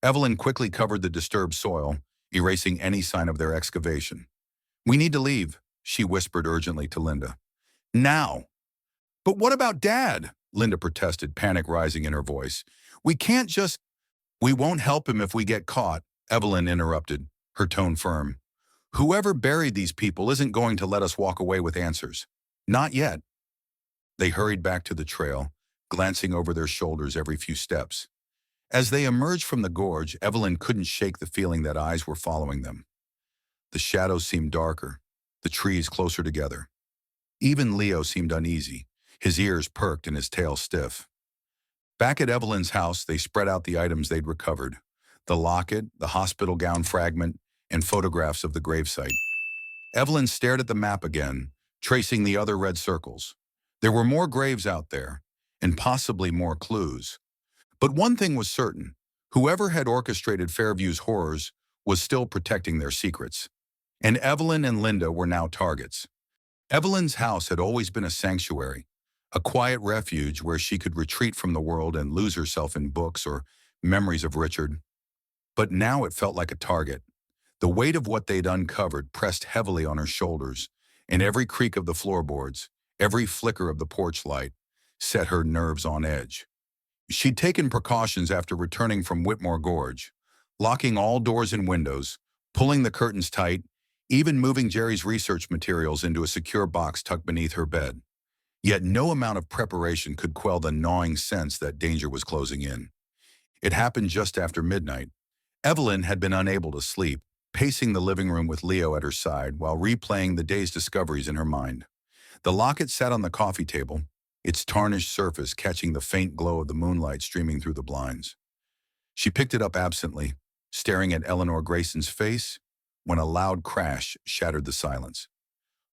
Evelyn quickly covered the disturbed soil, erasing any sign of their excavation. "We need to leave," she whispered urgently to Linda. "Now." "But what about Dad?" Linda protested, panic rising in her voice. "We can't just—" "We won't help him if we get caught," Evelyn interrupted, her tone firm. "Whoever buried these people isn't going to let us walk away with answers. Not yet." They hurried back to the trail, glancing over their shoulders every few steps. As they emerged from the gorge, Evelyn couldn't shake the feeling that eyes were following them. The shadows seemed darker, the trees closer together. Even Leo seemed uneasy, his ears perked and his tail stiff. Back at Evelyn's house, they spread out the items they'd recovered: the locket, the hospital gown fragment, and photographs of the gravesite. Evelyn stared at the map again, tracing the other red circles. There were more graves out there, and possibly more clues. But one thing was certain: whoever had orchestrated Fairview's horrors was still protecting their secrets. And Evelyn and Linda were now targets. Evelyn's house had always been a sanctuary, a quiet refuge where she could retreat from the world and lose herself in books or memories of Richard. But now it felt like a target. The weight of what they'd uncovered pressed heavily on her shoulders, and every creak of the floorboards, every flicker of the porch light, set her nerves on edge. She'd taken precautions after returning from Whitmore Gorge, locking all doors and windows, pulling the curtains tight, even moving Jerry's research materials into a secure box tucked beneath her bed. Yet no amount of preparation could quell the gnawing sense that danger was closing in. It happened just after midnight. Evelyn had been unable to sleep, pacing the living room with Leo at her side while replaying the day's discoveries in her mind. The locket sat on the coffee table, its tarnished surface catching the faint glow of the moonlight streaming through the blinds. She picked it up absently, staring at Eleanor Grayson's face, when a loud crash shattered the silence.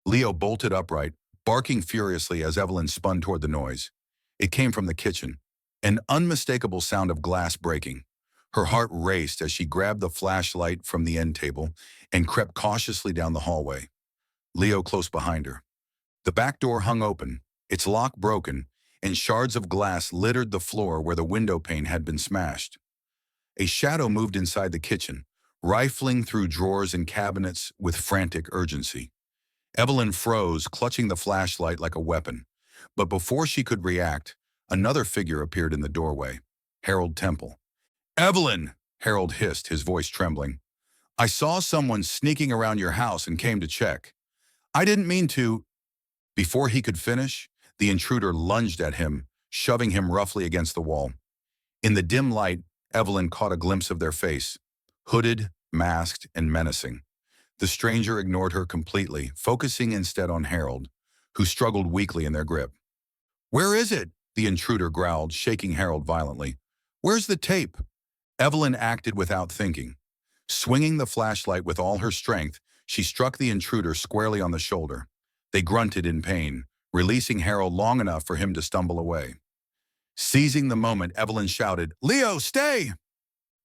Leo bolted upright, barking furiously as Evelyn spun toward the noise. It came from the kitchen, an unmistakable sound of glass breaking. Her heart raced as she grabbed the flashlight from the end table and crept cautiously down the hallway. Leo close behind her. The back door hung open, its lock broken, and shards of glass littered the floor where the window pane had been smashed. A shadow moved inside the kitchen, rifling through drawers and cabinets with frantic urgency. Evelyn froze, clutching the flashlight like a weapon. But before she could react, another figure appeared in the doorway: Harold Temple. "Evelyn!" Harold hissed, his voice trembling. "I saw someone sneaking around your house and came to check. I didn't mean to—" Before he could finish, the intruder lunged at him, shoving him roughly against the wall. In the dim light, Evelyn caught a glimpse of their face, hooded, masked, and menacing. The stranger ignored her completely, focusing instead on Harold, who struggled weakly in their grip. "Where is it?" the intruder growled, shaking Harold violently. "Where's the tape?" Evelyn acted without thinking. Swinging the flashlight with all her strength, She struck the intruder squarely on the shoulder. They grunted in pain, releasing Harold long enough for him to stumble away. Seizing the moment, Evelyn shouted, "Leo, stay!"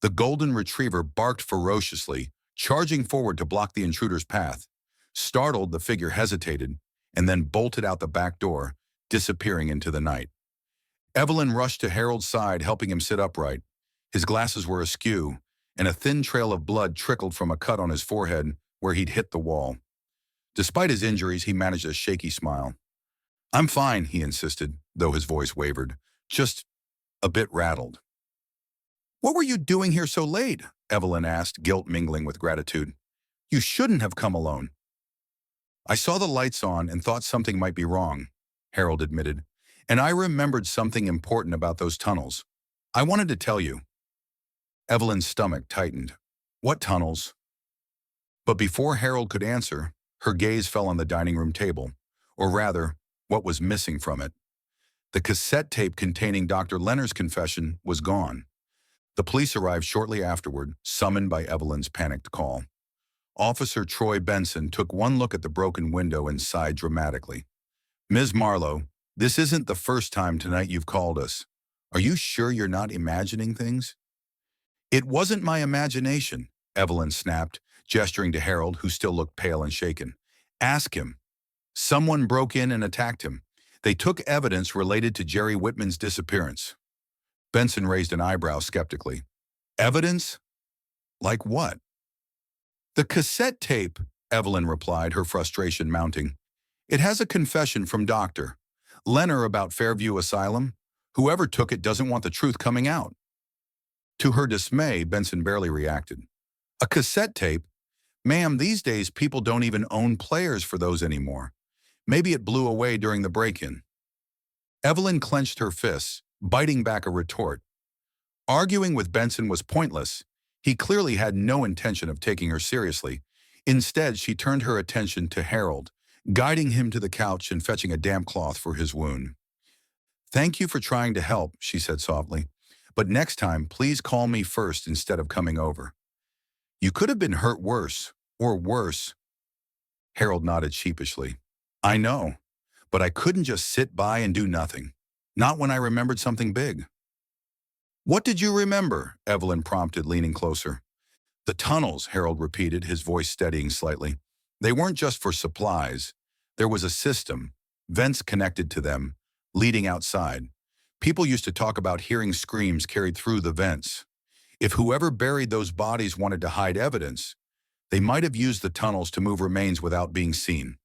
The golden retriever barked ferociously, charging forward to block the intruder's path. Startled, the figure hesitated and then bolted out the back door, disappearing into the night. Evelyn rushed to Harold's side, helping him sit upright. His glasses were askew, and a thin trail of blood trickled from a cut on his forehead where he'd hit the wall. Despite his injuries, he managed a shaky smile. "I'm fine," he insisted, though his voice wavered, "just a bit rattled." "What were you doing here so late?" Evelyn asked, guilt mingling with gratitude. "You shouldn't have come alone." "I saw the lights on and thought something might be wrong," Harold admitted, "and I remembered something important about those tunnels. I wanted to tell you." Evelyn's stomach tightened. "What tunnels?" But before Harold could answer, her gaze fell on the dining room table, or rather, what was missing from it. The cassette tape containing Dr. Leonard's confession was gone. The police arrived shortly afterward, summoned by Evelyn's panicked call. Officer Troy Benson took one look at the broken window and sighed dramatically. "Ms. Marlowe, this isn't the first time tonight you've called us. Are you sure you're not imagining things?" "It wasn't my imagination," Evelyn snapped, gesturing to Harold, who still looked pale and shaken. "Ask him. Someone broke in and attacked him. They took evidence related to Jerry Whitman's disappearance." Benson raised an eyebrow skeptically. "Evidence? Like what?" "The cassette tape," Evelyn replied, her frustration mounting. "It has a confession from Dr. Leonard about Fairview Asylum. Whoever took it doesn't want the truth coming out." To her dismay, Benson barely reacted. "A cassette tape? Ma'am, these days people don't even own players for those anymore. Maybe it blew away during the break-in." Evelyn clenched her fists, biting back a retort. Arguing with Benson was pointless. He clearly had no intention of taking her seriously. Instead, she turned her attention to Harold, guiding him to the couch and fetching a damp cloth for his wound. "Thank you for trying to help," she said softly. "But next time, please call me first instead of coming over." "You could have been hurt worse, or worse." Harold nodded sheepishly. "I know, but I couldn't just sit by and do nothing. Not when I remembered something big." "What did you remember?" Evelyn prompted, leaning closer. "The tunnels," Harold repeated, his voice steadying slightly. "They weren't just for supplies. There was a system, vents connected to them, leading outside. People used to talk about hearing screams carried through the vents. If whoever buried those bodies wanted to hide evidence, they might have used the tunnels to move remains without being seen."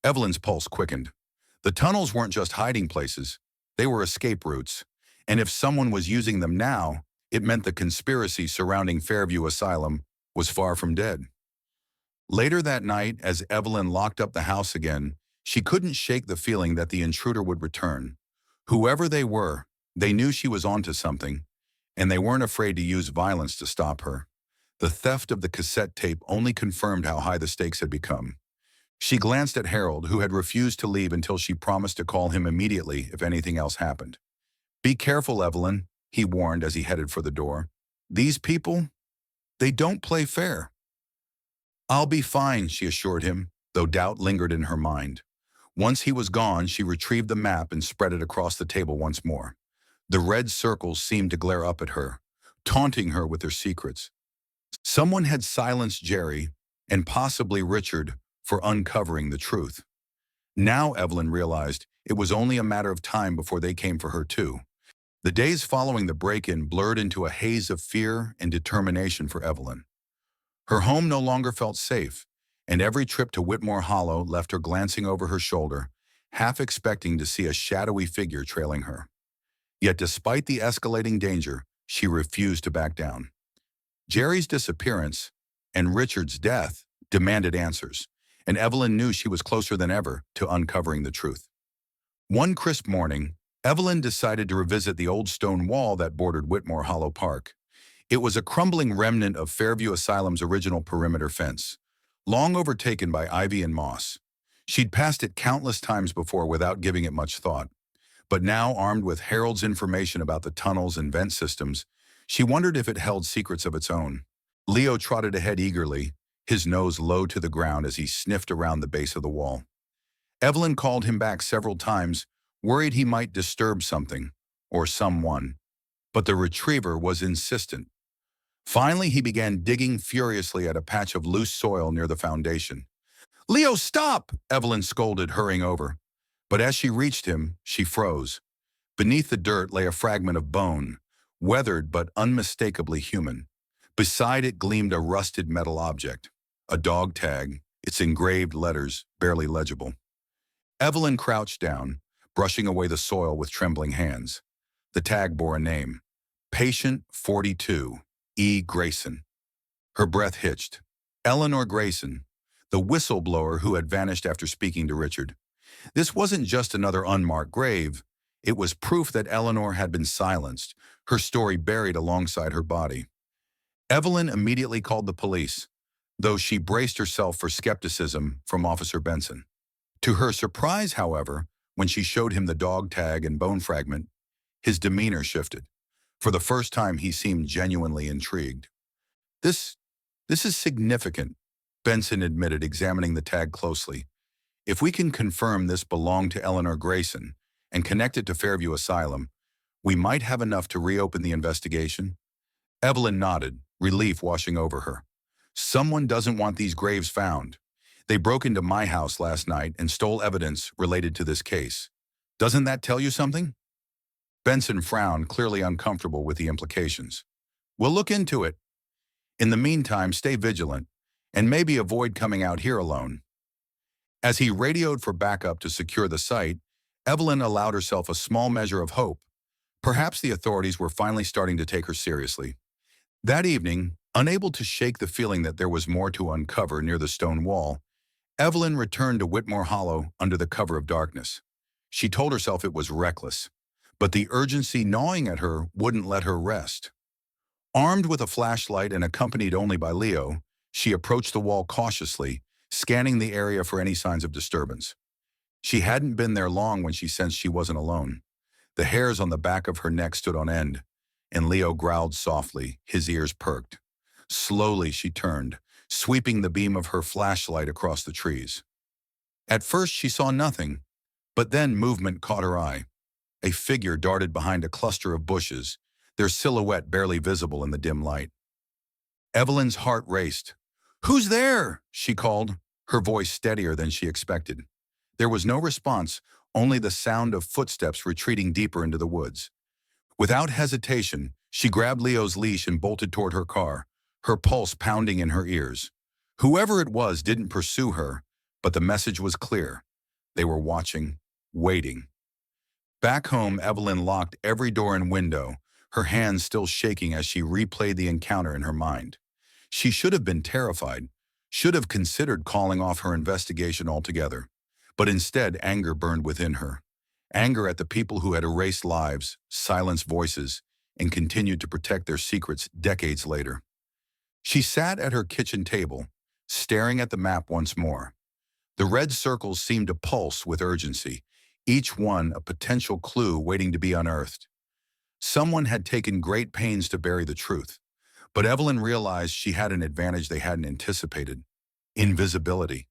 Evelyn's pulse quickened. The tunnels weren't just hiding places. They were escape routes. And if someone was using them now, it meant the conspiracy surrounding Fairview Asylum was far from dead. Later that night, as Evelyn locked up the house again, she couldn't shake the feeling that the intruder would return. Whoever they were, they knew she was onto something, and they weren't afraid to use violence to stop her. The theft of the cassette tape only confirmed how high the stakes had become. She glanced at Harold, who had refused to leave until she promised to call him immediately if anything else happened. "Be careful, Evelyn," he warned as he headed for the door. "These people, they don't play fair." "I'll be fine," she assured him, though doubt lingered in her mind. Once he was gone, she retrieved the map and spread it across the table once more. The red circles seemed to glare up at her, taunting her with their secrets. Someone had silenced Jerry, and possibly Richard, for uncovering the truth. Now, Evelyn realized, it was only a matter of time before they came for her too. The days following the break-in blurred into a haze of fear and determination for Evelyn. Her home no longer felt safe, and every trip to Whitmore Hollow left her glancing over her shoulder, half expecting to see a shadowy figure trailing her. Yet despite the escalating danger, she refused to back down. Jerry's disappearance and Richard's death demanded answers, and Evelyn knew she was closer than ever to uncovering the truth. One crisp morning, Evelyn decided to revisit the old stone wall that bordered Whitmore Hollow Park. It was a crumbling remnant of Fairview Asylum's original perimeter fence, long overtaken by ivy and moss. She'd passed it countless times before without giving it much thought. But now, armed with Harold's information about the tunnels and vent systems, she wondered if it held secrets of its own. Leo trotted ahead eagerly, his nose low to the ground as he sniffed around the base of the wall. Evelyn called him back several times, worried he might disturb something or someone, but the retriever was insistent. Finally, he began digging furiously at a patch of loose soil near the foundation. "Leo, stop!" Evelyn scolded, hurrying over. But as she reached him, she froze. Beneath the dirt lay a fragment of bone, weathered but unmistakably human. Beside it gleamed a rusted metal object, a dog tag, its engraved letters barely legible. Evelyn crouched down, brushing away the soil with trembling hands. The tag bore a name, Patient 42, E. Grayson. Her breath hitched. Eleanor Grayson, the whistleblower who had vanished after speaking to Richard. This wasn't just another unmarked grave. It was proof that Eleanor had been silenced, her story buried alongside her body. Evelyn immediately called the police, though she braced herself for skepticism from Officer Benson. To her surprise, however, when she showed him the dog tag and bone fragment, his demeanor shifted. For the first time, he seemed genuinely intrigued. This is significant," Benson admitted, examining the tag closely. "If we can confirm this belonged to Eleanor Grayson and connect it to Fairview Asylum, we might have enough to reopen the investigation." Evelyn nodded, relief washing over her. "Someone doesn't want these graves found. They broke into my house last night and stole evidence related to this case. Doesn't that tell you something?" Benson frowned, clearly uncomfortable with the implications. "We'll look into it. In the meantime, stay vigilant, and maybe avoid coming out here alone." As he radioed for backup to secure the site, Evelyn allowed herself a small measure of hope. Perhaps the authorities were finally starting to take her seriously. That evening, unable to shake the feeling that there was more to uncover near the stone wall, Evelyn returned to Whitmore Hollow under the cover of darkness. She told herself it was reckless, but the urgency gnawing at her wouldn't let her rest. Armed with a flashlight and accompanied only by Leo, she approached the wall cautiously, scanning the area for any signs of disturbance. She hadn't been there long when she sensed she wasn't alone. The hairs on the back of her neck stood on end, and Leo growled softly, his ears perked. Slowly she turned, sweeping the beam of her flashlight across the trees. At first she saw nothing, but then movement caught her eye. A figure darted behind a cluster of bushes, their silhouette barely visible in the dim light. Evelyn's heart raced. "Who's there?" she called, her voice steadier than she expected. There was no response, only the sound of footsteps retreating deeper into the woods. Without hesitation, she grabbed Leo's leash and bolted toward her car, her pulse pounding in her ears. Whoever it was didn't pursue her, but the message was clear. They were watching, waiting. Back home, Evelyn locked every door and window, her hands still shaking as she replayed the encounter in her mind. She should have been terrified, should have considered calling off her investigation altogether. But instead, anger burned within her. Anger at the people who had erased lives, silenced voices, and continued to protect their secrets decades later. She sat at her kitchen table, staring at the map once more. The red circles seemed to pulse with urgency, each one a potential clue waiting to be unearthed. Someone had taken great pains to bury the truth, but Evelyn realized she had an advantage they hadn't anticipated: invisibility.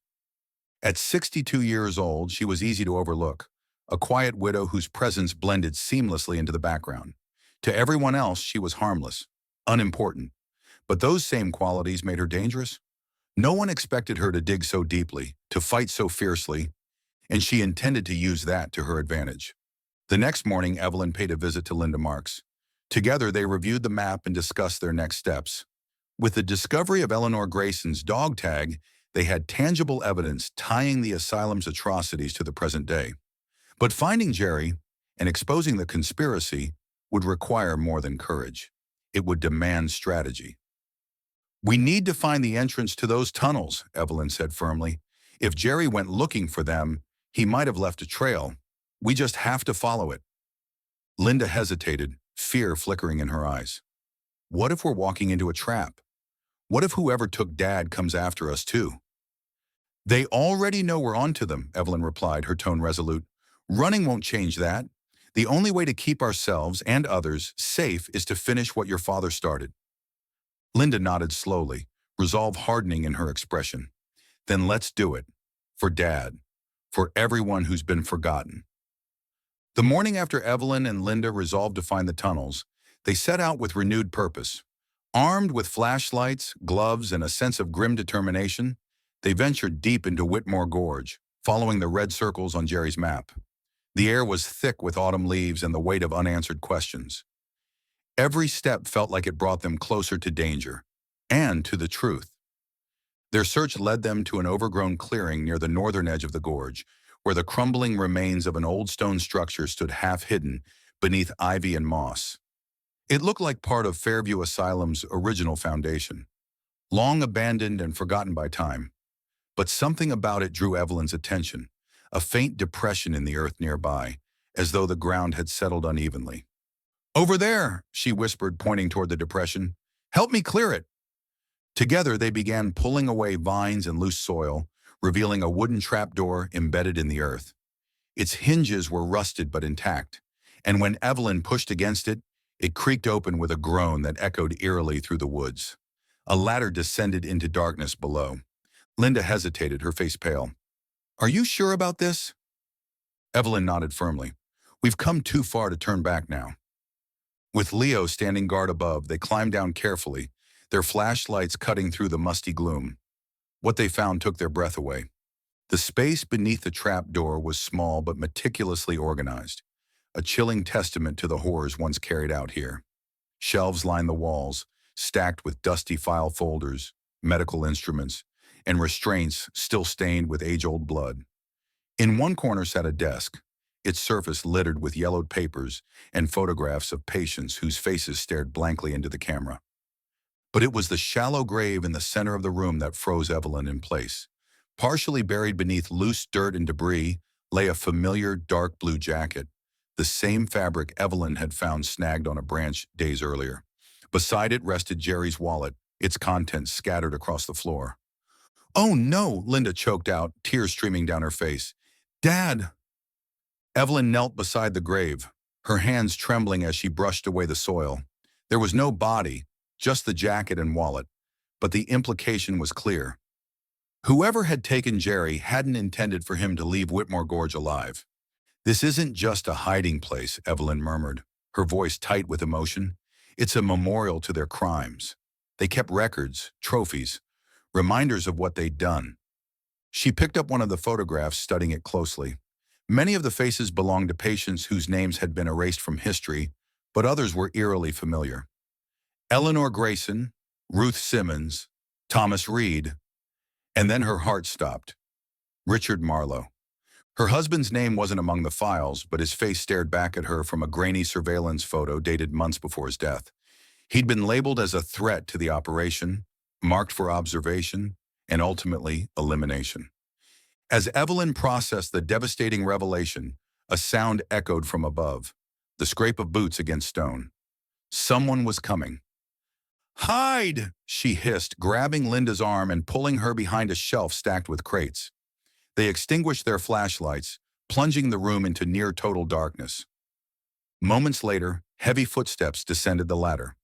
At 62 years old, she was easy to overlook, a quiet widow whose presence blended seamlessly into the background. To everyone else, she was harmless, unimportant. But those same qualities made her dangerous. No one expected her to dig so deeply, to fight so fiercely, and she intended to use that to her advantage. The next morning, Evelyn paid a visit to Linda Marks. Together, they reviewed the map and discussed their next steps. With the discovery of Eleanor Grayson's dog tag, they had tangible evidence tying the asylum's atrocities to the present day. But finding Jerry and exposing the conspiracy would require more than courage. It would demand strategy. "We need to find the entrance to those tunnels," Evelyn said firmly. "If Jerry went looking for them, he might have left a trail. We just have to follow it." Linda hesitated, fear flickering in her eyes. "What if we're walking into a trap? What if whoever took Dad comes after us too?" "They already know we're onto them," Evelyn replied, her tone resolute. "Running won't change that. The only way to keep ourselves and others safe is to finish what your father started." Linda nodded slowly, resolve hardening in her expression. Then let's do it. For Dad. For everyone who's been forgotten. The morning after Evelyn and Linda resolved to find the tunnels, they set out with renewed purpose. Armed with flashlights, gloves, and a sense of grim determination, they ventured deep into Whitmore Gorge, following the red circles on Jerry's map. The air was thick with autumn leaves and the weight of unanswered questions. Every step felt like it brought them closer to danger, and to the truth. Their search led them to an overgrown clearing near the northern edge of the gorge, where the crumbling remains of an old stone structure stood half-hidden beneath ivy and moss. It looked like part of Fairview Asylum's original foundation, long abandoned and forgotten by time. But something about it drew Evelyn's attention, a faint depression in the earth nearby, as though the ground had settled unevenly. "Over there," she whispered, pointing toward the depression. "Help me clear it." Together, they began pulling away vines and loose soil, revealing a wooden trapdoor embedded in the earth. Its hinges were rusted but intact, and when Evelyn pushed against it, it creaked open with a groan that echoed eerily through the woods. A ladder descended into darkness below. Linda hesitated, her face pale. "Are you sure about this?" Evelyn nodded firmly. "We've come too far to turn back now." With Leo standing guard above, they climbed down carefully, their flashlights cutting through the musty gloom. What they found took their breath away. The space beneath the trapdoor was small but meticulously organized, a chilling testament to the horrors once carried out here. Shelves lined the walls, stacked with dusty file folders, medical instruments, and restraints still stained with age-old blood. In one corner sat a desk, its surface littered with yellowed papers and photographs of patients whose faces stared blankly into the camera. But it was the shallow grave in the center of the room that froze Evelyn in place. Partially buried beneath loose dirt and debris lay a familiar dark blue jacket, the same fabric Evelyn had found snagged on a branch days earlier. Beside it rested Jerry's wallet, its contents scattered across the floor. "Oh no," Linda choked out, tears streaming down her face. "Dad!" Evelyn knelt beside the grave, her hands trembling as she brushed away the soil. There was no body, just the jacket and wallet, but the implication was clear. Whoever had taken Jerry hadn't intended for him to leave Whitmore Gorge alive. "This isn't just a hiding place," Evelyn murmured, her voice tight with emotion. "It's a memorial to their crimes. They kept records, trophies, reminders of what they'd done." She picked up one of the photographs, studying it closely. Many of the faces belonged to patients whose names had been erased from history, but others were eerily familiar. Eleanor Grayson, Ruth Simmons, Thomas Reed, and then her heart stopped. Richard Marlowe. Her husband's name wasn't among the files, but his face stared back at her from a grainy surveillance photo dated months before his death. He'd been labeled as a threat to the operation, marked for observation, and ultimately elimination. As Evelyn processed the devastating revelation, a sound echoed from above, the scrape of boots against stone. Someone was coming. "Hide!" she hissed, grabbing Linda's arm and pulling her behind a shelf stacked with crates. They extinguished their flashlights, plunging the room into near-total darkness. Moments later, heavy footsteps descended the ladder.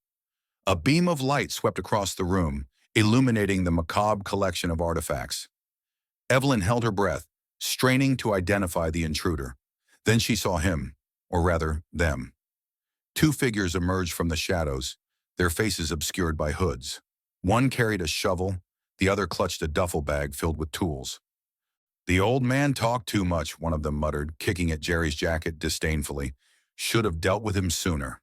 A beam of light swept across the room, illuminating the macabre collection of artifacts. Evelyn held her breath, straining to identify the intruder. Then she saw him, or rather, them. Two figures emerged from the shadows, their faces obscured by hoods. One carried a shovel, the other clutched a duffel bag filled with tools. "The old man talked too much," one of them muttered, kicking at Jerry's jacket disdainfully. "Should have dealt with him sooner."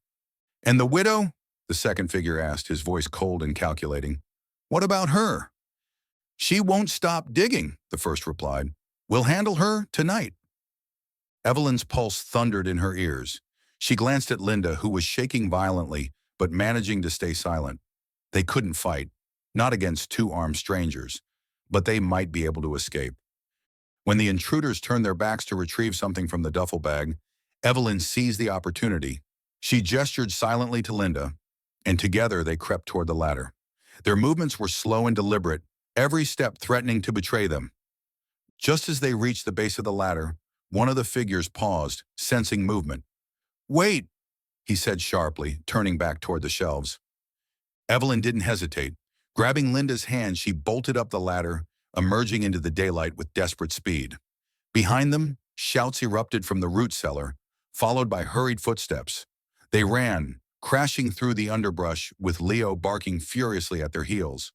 "And the widow?" the second figure asked, his voice cold and calculating. "What about her?" "She won't stop digging," the first replied. "We'll handle her tonight." Evelyn's pulse thundered in her ears. She glanced at Linda, who was shaking violently, but managing to stay silent. They couldn't fight, not against two armed strangers, but they might be able to escape. When the intruders turned their backs to retrieve something from the duffel bag, Evelyn seized the opportunity. She gestured silently to Linda, and together they crept toward the ladder. Their movements were slow and deliberate, every step threatening to betray them. Just as they reached the base of the ladder, one of the figures paused, sensing movement. "Wait," he said sharply, turning back toward the shelves. Evelyn didn't hesitate. Grabbing Linda's hand, she bolted up the ladder, emerging into the daylight with desperate speed. Behind them, shouts erupted from the root cellar, followed by hurried footsteps. They ran, crashing through the underbrush with Leo barking furiously at their heels.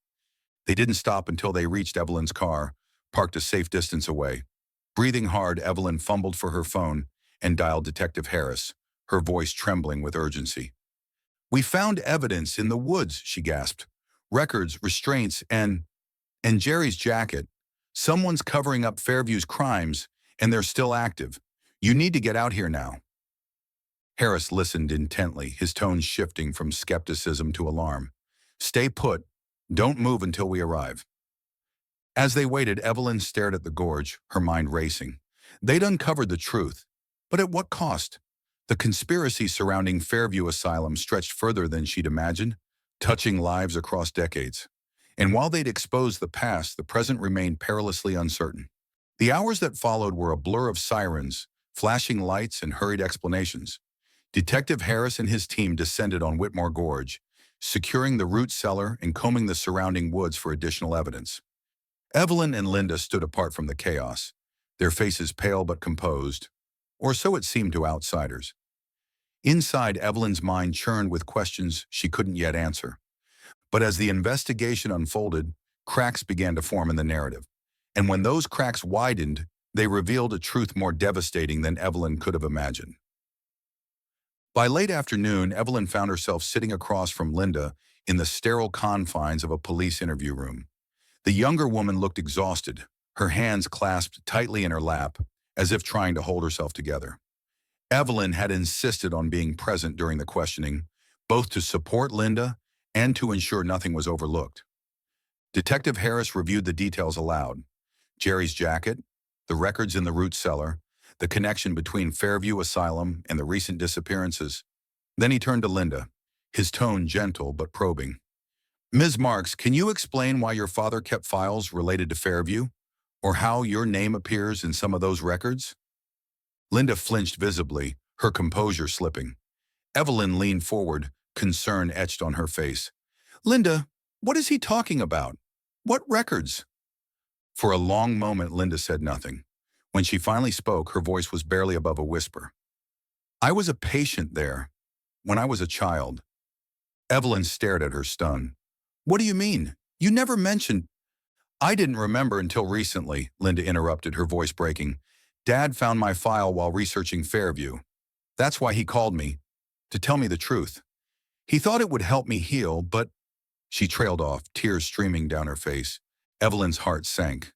They didn't stop until they reached Evelyn's car, parked a safe distance away. Breathing hard, Evelyn fumbled for her phone and dialed Detective Harris, her voice trembling with urgency. "We found evidence in the woods," she gasped. "Records, restraints, and Jerry's jacket. Someone's covering up Fairview's crimes, and they're still active. You need to get out here now." Harris listened intently, his tone shifting from skepticism to alarm. "Stay put. Don't move until we arrive." As they waited, Evelyn stared at the gorge, her mind racing. They'd uncovered the truth, but at what cost? The conspiracy surrounding Fairview Asylum stretched further than she'd imagined, touching lives across decades. And while they'd exposed the past, the present remained perilously uncertain. The hours that followed were a blur of sirens, flashing lights, and hurried explanations. Detective Harris and his team descended on Whitmore Gorge, securing the root cellar and combing the surrounding woods for additional evidence. Evelyn and Linda stood apart from the chaos, their faces pale but composed, or so it seemed to outsiders. Inside, Evelyn's mind churned with questions she couldn't yet answer. But as the investigation unfolded, cracks began to form in the narrative. And when those cracks widened, they revealed a truth more devastating than Evelyn could have imagined. By late afternoon, Evelyn found herself sitting across from Linda in the sterile confines of a police interview room. The younger woman looked exhausted, her hands clasped tightly in her lap, as if trying to hold herself together. Evelyn had insisted on being present during the questioning, both to support Linda and to ensure nothing was overlooked. Detective Harris reviewed the details aloud: Jerry's jacket, the records in the root cellar, the connection between Fairview Asylum and the recent disappearances. Then he turned to Linda, his tone gentle but probing. "Ms. Marks, can you explain why your father kept files related to Fairview, or how your name appears in some of those records?" Linda flinched visibly, her composure slipping. Evelyn leaned forward, concern etched on her face. "Linda, what is he talking about? What records?" For a long moment, Linda said nothing. When she finally spoke, her voice was barely above a whisper. "I was a patient there, when I was a child." Evelyn stared at her, stunned. "What do you mean? You never mentioned—" "I didn't remember until recently," Linda interrupted, her voice breaking. "Dad found my file while researching Fairview. That's why he called me, to tell me the truth. He thought it would help me heal, but—" She trailed off, tears streaming down her face. Evelyn's heart sank.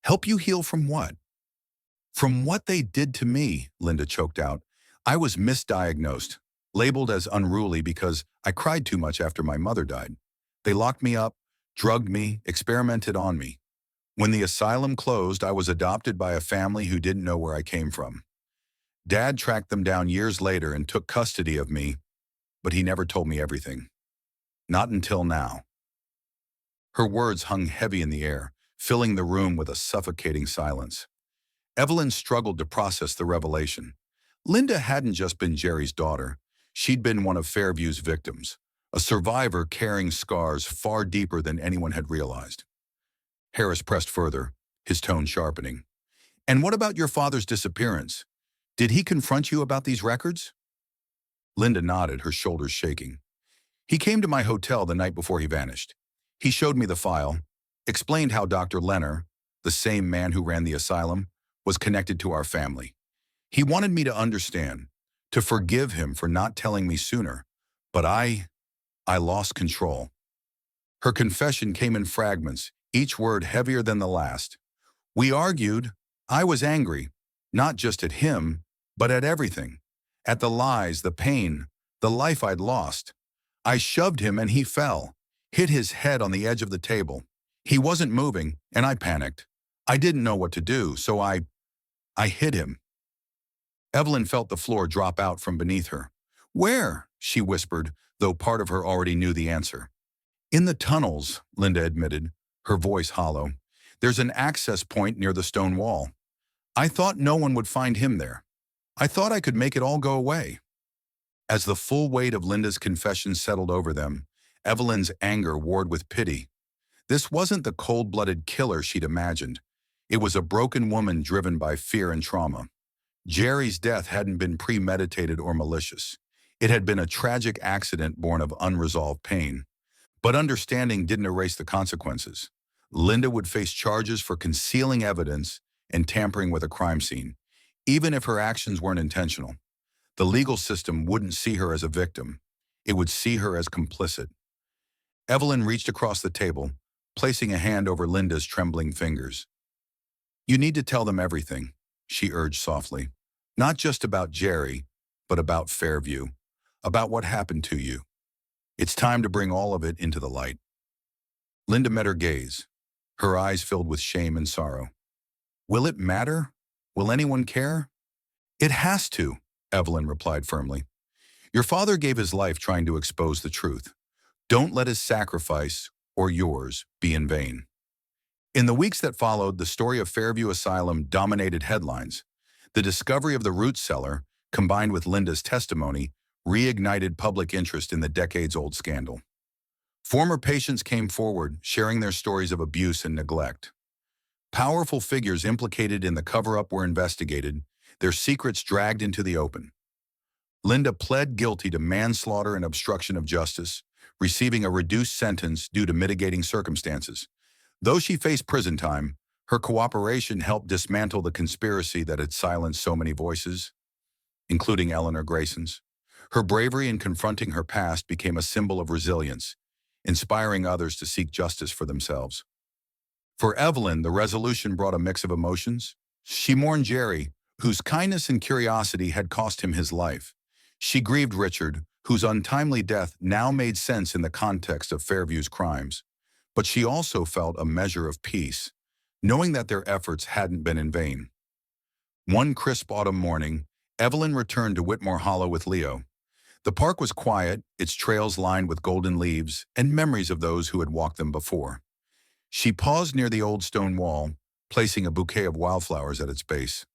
"Help you heal from what?" "From what they did to me," Linda choked out. "I was misdiagnosed, labeled as unruly because I cried too much after my mother died. They locked me up, drugged me, experimented on me. When the asylum closed, I was adopted by a family who didn't know where I came from. Dad tracked them down years later and took custody of me, but he never told me everything. Not until now." Her words hung heavy in the air, filling the room with a suffocating silence. Evelyn struggled to process the revelation. Linda hadn't just been Jerry's daughter. She'd been one of Fairview's victims, a survivor carrying scars far deeper than anyone had realized. Harris pressed further, his tone sharpening. "And what about your father's disappearance? Did he confront you about these records?" Linda nodded, her shoulders shaking. "He came to my hotel the night before he vanished. He showed me the file, explained how Dr. Lenner, the same man who ran the asylum, was connected to our family. He wanted me to understand, to forgive him for not telling me sooner, but I lost control." Her confession came in fragments, each word heavier than the last. "We argued. I was angry, not just at him, but at everything. At the lies, the pain, the life I'd lost. I shoved him and he fell, hit his head on the edge of the table. He wasn't moving, and I panicked. I didn't know what to do, so I hit him." Evelyn felt the floor drop out from beneath her. "Where?" she whispered, though part of her already knew the answer. "In the tunnels," Linda admitted, her voice hollow. "There's an access point near the stone wall. I thought no one would find him there. I thought I could make it all go away." As the full weight of Linda's confession settled over them, Evelyn's anger warred with pity. This wasn't the cold-blooded killer she'd imagined. It was a broken woman driven by fear and trauma. Jerry's death hadn't been premeditated or malicious. It had been a tragic accident born of unresolved pain. But understanding didn't erase the consequences. Linda would face charges for concealing evidence and tampering with a crime scene, even if her actions weren't intentional. The legal system wouldn't see her as a victim. It would see her as complicit. Evelyn reached across the table, placing a hand over Linda's trembling fingers. "You need to tell them everything," she urged softly. "Not just about Jerry, but about Fairview, about what happened to you. It's time to bring all of it into the light." Linda met her gaze, her eyes filled with shame and sorrow. "Will it matter? Will anyone care?" "It has to," Evelyn replied firmly. "Your father gave his life trying to expose the truth. Don't let his sacrifice, or yours, be in vain." In the weeks that followed, the story of Fairview Asylum dominated headlines. The discovery of the root cellar, combined with Linda's testimony, reignited public interest in the decades-old scandal. Former patients came forward, sharing their stories of abuse and neglect. Powerful figures implicated in the cover-up were investigated, their secrets dragged into the open. Linda pled guilty to manslaughter and obstruction of justice, receiving a reduced sentence due to mitigating circumstances. Though she faced prison time, her cooperation helped dismantle the conspiracy that had silenced so many voices, including Eleanor Grayson's. Her bravery in confronting her past became a symbol of resilience, inspiring others to seek justice for themselves. For Evelyn, the resolution brought a mix of emotions. She mourned Jerry, whose kindness and curiosity had cost him his life. She grieved Richard, whose untimely death now made sense in the context of Fairview's crimes. But she also felt a measure of peace, knowing that their efforts hadn't been in vain. One crisp autumn morning, Evelyn returned to Whitmore Hollow with Leo. The park was quiet, its trails lined with golden leaves and memories of those who had walked them before. She paused near the old stone wall, placing a bouquet of wildflowers at its base.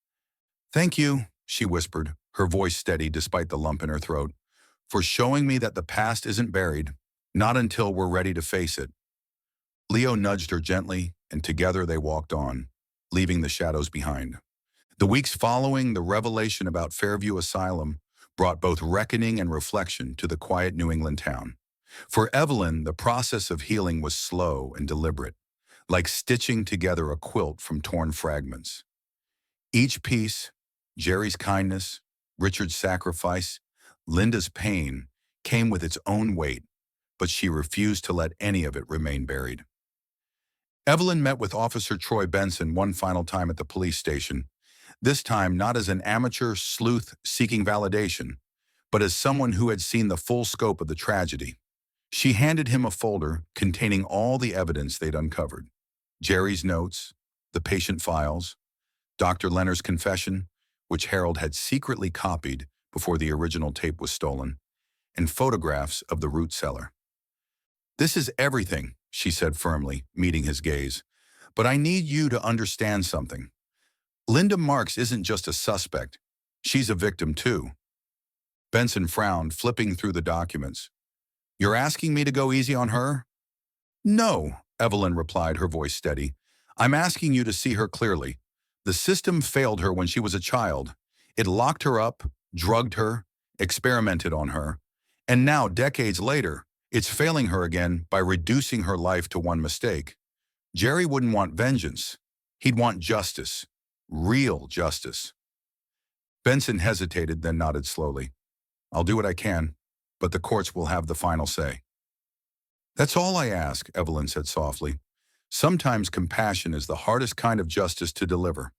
"Thank you," she whispered, her voice steady despite the lump in her throat, "for showing me that the past isn't buried, not until we're ready to face it." Leo nudged her gently, and together they walked on, leaving the shadows behind. The weeks following the revelation about Fairview Asylum brought both reckoning and reflection to the quiet New England town. For Evelyn, the process of healing was slow and deliberate, like stitching together a quilt from torn fragments. Each piece, Jerry's kindness, Richard's sacrifice, Linda's pain, came with its own weight, but she refused to let any of it remain buried. Evelyn met with Officer Troy Benson one final time at the police station, this time not as an amateur sleuth seeking validation, but as someone who had seen the full scope of the tragedy. She handed him a folder containing all the evidence they'd uncovered. Jerry's notes, the patient files, Dr. Leonard's confession, which Harold had secretly copied before the original tape was stolen, and photographs of the root cellar. "This is everything," she said firmly, meeting his gaze. "But I need you to understand something. Linda Marks isn't just a suspect. She's a victim too." Benson frowned, flipping through the documents. "You're asking me to go easy on her?" "No," Evelyn replied, her voice steady. "I'm asking you to see her clearly. The system failed her when she was a child. It locked her up, drugged her, experimented on her. And now, decades later, it's failing her again by reducing her life to one mistake. Jerry wouldn't want vengeance. He'd want justice. Real justice." Benson hesitated, then nodded slowly. "I'll do what I can, but the courts will have the final say." "That's all I ask," Evelyn said softly. "Sometimes compassion is the hardest kind of justice to deliver."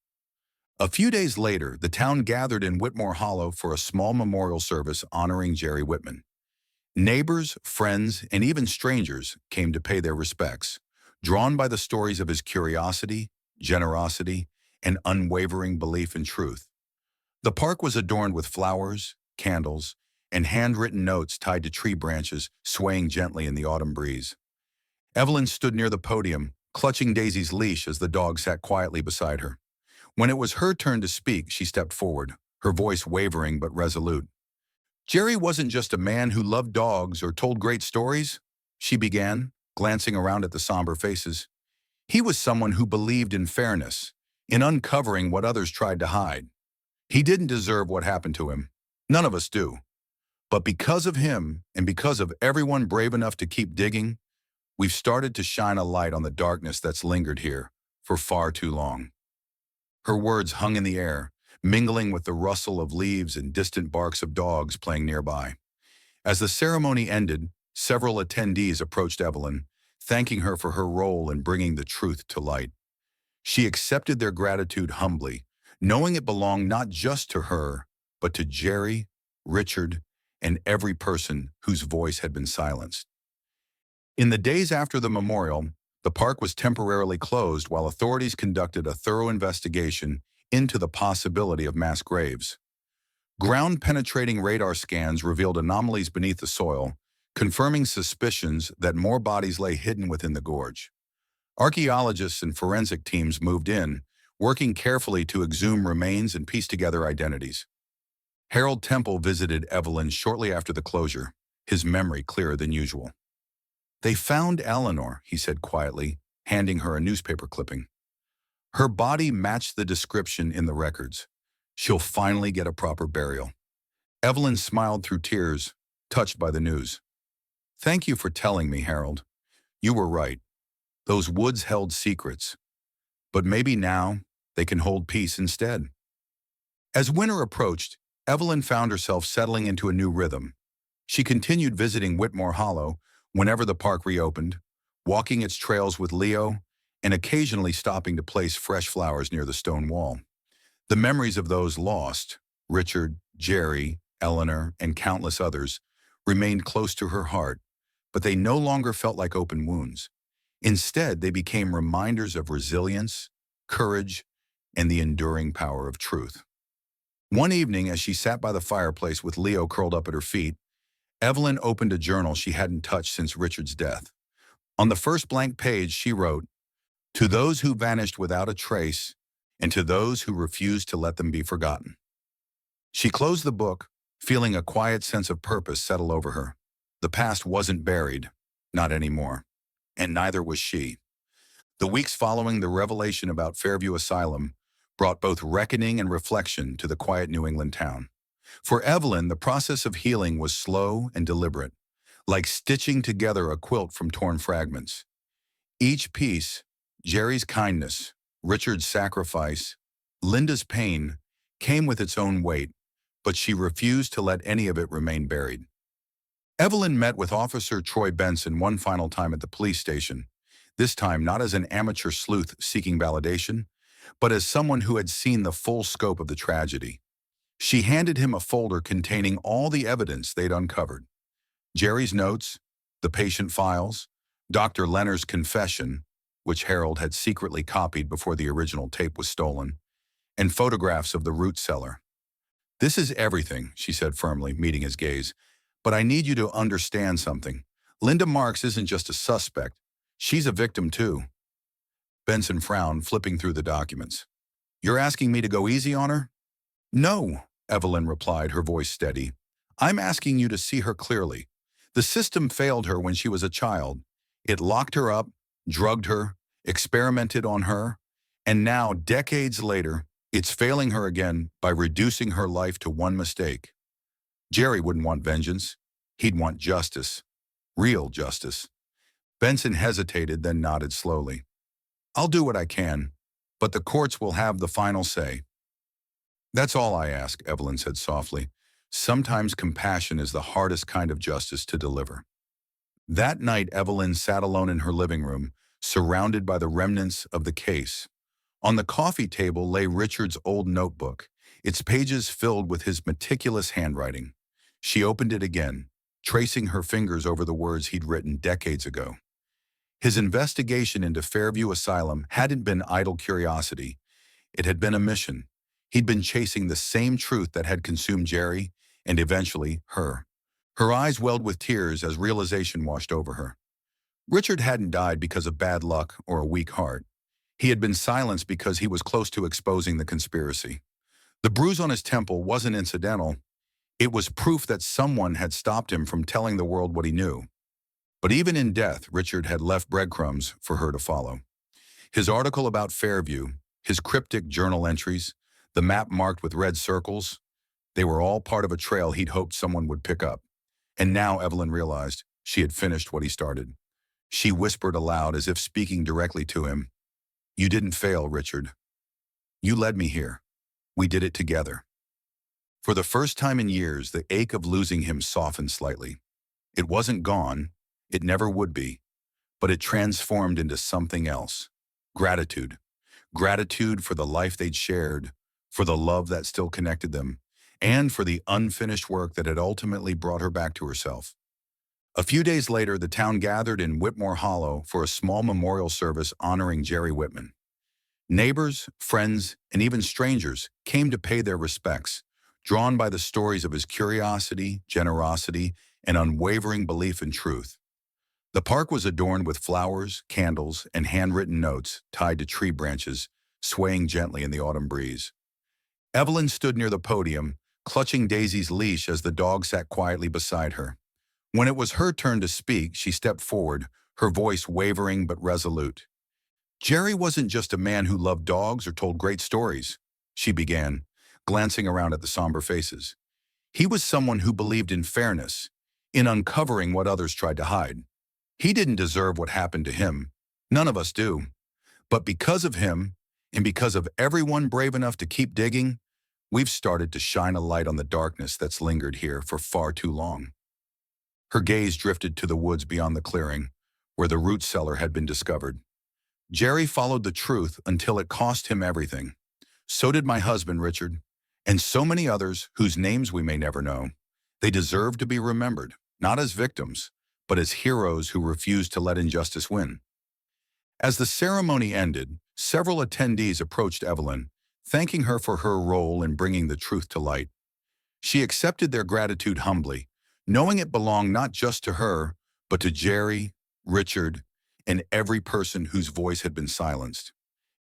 A few days later, the town gathered in Whitmore Hollow for a small memorial service honoring Jerry Whitman. Neighbors, friends, and even strangers came to pay their respects, drawn by the stories of his curiosity, generosity, and unwavering belief in truth. The park was adorned with flowers, candles, and handwritten notes tied to tree branches swaying gently in the autumn breeze. Evelyn stood near the podium, clutching Daisy's leash as the dog sat quietly beside her. When it was her turn to speak, she stepped forward, her voice wavering but resolute. "Jerry wasn't just a man who loved dogs or told great stories," she began, glancing around at the somber faces. He was someone who believed in fairness, in uncovering what others tried to hide. He didn't deserve what happened to him. None of us do. But because of him, and because of everyone brave enough to keep digging, we've started to shine a light on the darkness that's lingered here for far too long. Her words hung in the air, mingling with the rustle of leaves and distant barks of dogs playing nearby. As the ceremony ended, several attendees approached Evelyn, thanking her for her role in bringing the truth to light. She accepted their gratitude humbly, knowing it belonged not just to her, but to Jerry, Richard, and every person whose voice had been silenced. In the days after the memorial, the park was temporarily closed while authorities conducted a thorough investigation into the possibility of mass graves. Ground-penetrating radar scans revealed anomalies beneath the soil, confirming suspicions that more bodies lay hidden within the gorge. Archaeologists and forensic teams moved in, working carefully to exhume remains and piece together identities. Harold Temple visited Evelyn shortly after the closure, his memory clearer than usual. "They found Eleanor," he said quietly, handing her a newspaper clipping. "Her body matched the description in the records. She'll finally get a proper burial." Evelyn smiled through tears, touched by the news. "Thank you for telling me, Harold. You were right. Those woods held secrets. But maybe now they can hold peace instead." As winter approached, Evelyn found herself settling into a new rhythm. She continued visiting Whitmore Hollow whenever the park reopened, walking its trails with Leo, and occasionally stopping to place fresh flowers near the stone wall. The memories of those lost, Richard, Jerry, Eleanor, and countless others, remained close to her heart, but they no longer felt like open wounds. Instead, they became reminders of resilience, courage, and the enduring power of truth. One evening, as she sat by the fireplace with Leo curled up at her feet, Evelyn opened a journal she hadn't touched since Richard's death. On the first blank page, she wrote, "To those who vanished without a trace, and to those who refused to let them be forgotten." She closed the book, feeling a quiet sense of purpose settle over her. The past wasn't buried, not anymore, and neither was she. The weeks following the revelation about Fairview Asylum brought both reckoning and reflection to the quiet New England town. For Evelyn, the process of healing was slow and deliberate, like stitching together a quilt from torn fragments. Each piece, Jerry's kindness, Richard's sacrifice, Linda's pain, came with its own weight, but she refused to let any of it remain buried. Evelyn met with Officer Troy Benson one final time at the police station, this time not as an amateur sleuth seeking validation, but as someone who had seen the full scope of the tragedy. She handed him a folder containing all the evidence they'd uncovered. Jerry's notes, the patient files, Dr. Leonard's confession, which Harold had secretly copied before the original tape was stolen, and photographs of the root cellar. "This is everything," she said firmly, meeting his gaze. "But I need you to understand something. Linda Marks isn't just a suspect. She's a victim too." Benson frowned, flipping through the documents. "You're asking me to go easy on her?" "No," Evelyn replied, her voice steady. "I'm asking you to see her clearly. The system failed her when she was a child. It locked her up, drugged her, experimented on her, and now, decades later, it's failing her again by reducing her life to one mistake. Jerry wouldn't want vengeance. He'd want justice. Real justice." Benson hesitated, then nodded slowly. "I'll do what I can, but the courts will have the final say." "That's all I ask," Evelyn said softly. "Sometimes compassion is the hardest kind of justice to deliver." That night, Evelyn sat alone in her living room, surrounded by the remnants of the case. On the coffee table lay Richard's old notebook, its pages filled with his meticulous handwriting. She opened it again, tracing her fingers over the words he'd written decades ago. His investigation into Fairview Asylum hadn't been idle curiosity. It had been a mission. He'd been chasing the same truth that had consumed Jerry, and eventually her. Her eyes welled with tears as realization washed over her. Richard hadn't died because of bad luck or a weak heart. He had been silenced because he was close to exposing the conspiracy. The bruise on his temple wasn't incidental. It was proof that someone had stopped him from telling the world what he knew. But even in death, Richard had left breadcrumbs for her to follow. His article about Fairview, his cryptic journal entries, the map marked with red circles, they were all part of a trail he'd hoped someone would pick up. And now Evelyn realized she had finished what he started. She whispered aloud as if speaking directly to him, "You didn't fail, Richard. You led me here. We did it together." For the first time in years, the ache of losing him softened slightly. It wasn't gone, it never would be, but it transformed into something else. Gratitude. Gratitude for the life they'd shared, for the love that still connected them, and for the unfinished work that had ultimately brought her back to herself. A few days later, the town gathered in Whitmore Hollow for a small memorial service honoring Jerry Whitman. Neighbors, friends, and even strangers came to pay their respects, drawn by the stories of his curiosity, generosity, and unwavering belief in truth. The park was adorned with flowers, candles, and handwritten notes tied to tree branches, swaying gently in the autumn breeze. Evelyn stood near the podium, clutching Daisy's leash as the dog sat quietly beside her. When it was her turn to speak, she stepped forward, her voice wavering but resolute. "Jerry wasn't just a man who loved dogs or told great stories," she began, glancing around at the somber faces. "He was someone who believed in fairness, in uncovering what others tried to hide. He didn't deserve what happened to him. None of us do. But because of him, and because of everyone brave enough to keep digging, we've started to shine a light on the darkness that's lingered here for far too long." Her gaze drifted to the woods beyond the clearing, where the root cellar had been discovered. "Jerry followed the truth until it cost him everything. So did my husband, Richard, and so many others whose names we may never know. They deserve to be remembered, not as victims, but as heroes who refused to let injustice win." As the ceremony ended, several attendees approached Evelyn, thanking her for her role in bringing the truth to light. She accepted their gratitude humbly, knowing it belonged not just to her, but to Jerry, Richard, and every person whose voice had been silenced.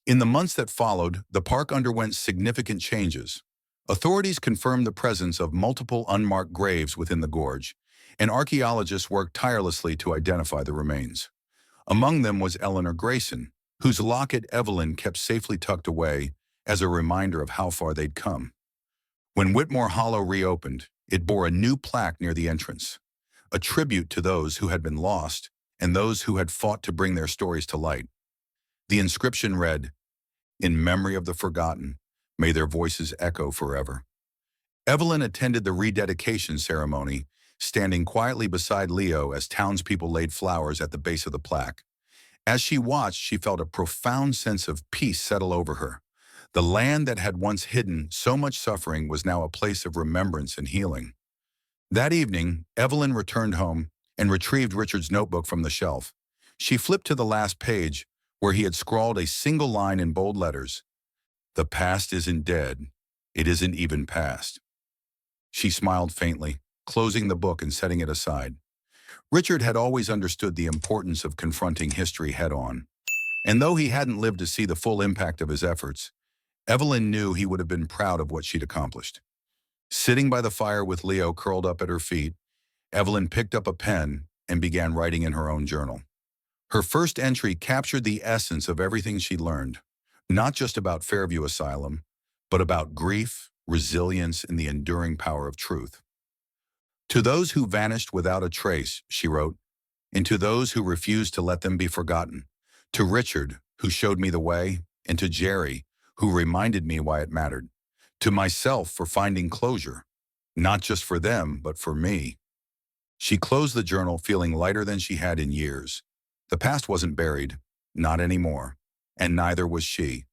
In the months that followed, the park underwent significant changes. Authorities confirmed the presence of multiple unmarked graves within the gorge, and archaeologists worked tirelessly to identify the remains. Among them was Eleanor Grayson, whose locket Evelyn kept safely tucked away as a reminder of how far they'd come. When Whitmore Hollow reopened, it bore a new plaque near the entrance, a tribute to those who had been lost and those who had fought to bring their stories to light. The inscription read, "In memory of the forgotten, may their voices echo forever." Evelyn attended the rededication ceremony, standing quietly beside Leo as townspeople laid flowers at the base of the plaque. As she watched, she felt a profound sense of peace settle over her. The land that had once hidden so much suffering was now a place of remembrance and healing. That evening, Evelyn returned home and retrieved Richard's notebook from the shelf. She flipped to the last page, where he had scrawled a single line in bold letters. "The past isn't dead. It isn't even past." She smiled faintly, closing the book and setting it aside. Richard had always understood the importance of confronting history head-on. And though he hadn't lived to see the full impact of his efforts, Evelyn knew he would have been proud of what she'd accomplished. Sitting by the fire with Leo curled up at her feet, Evelyn picked up a pen and began writing in her own journal. Her first entry captured the essence of everything she'd learned, not just about Fairview Asylum, but about grief, resilience, and the enduring power of truth. "To those who vanished without a trace," she wrote, "and to those who refused to let them be forgotten, to Richard, who showed me the way, and to Jerry, who reminded me why it mattered, to myself for finding closure, not just for them, but for me." She closed the journal feeling lighter than she had in years. The past wasn't buried, not anymore, and neither was she.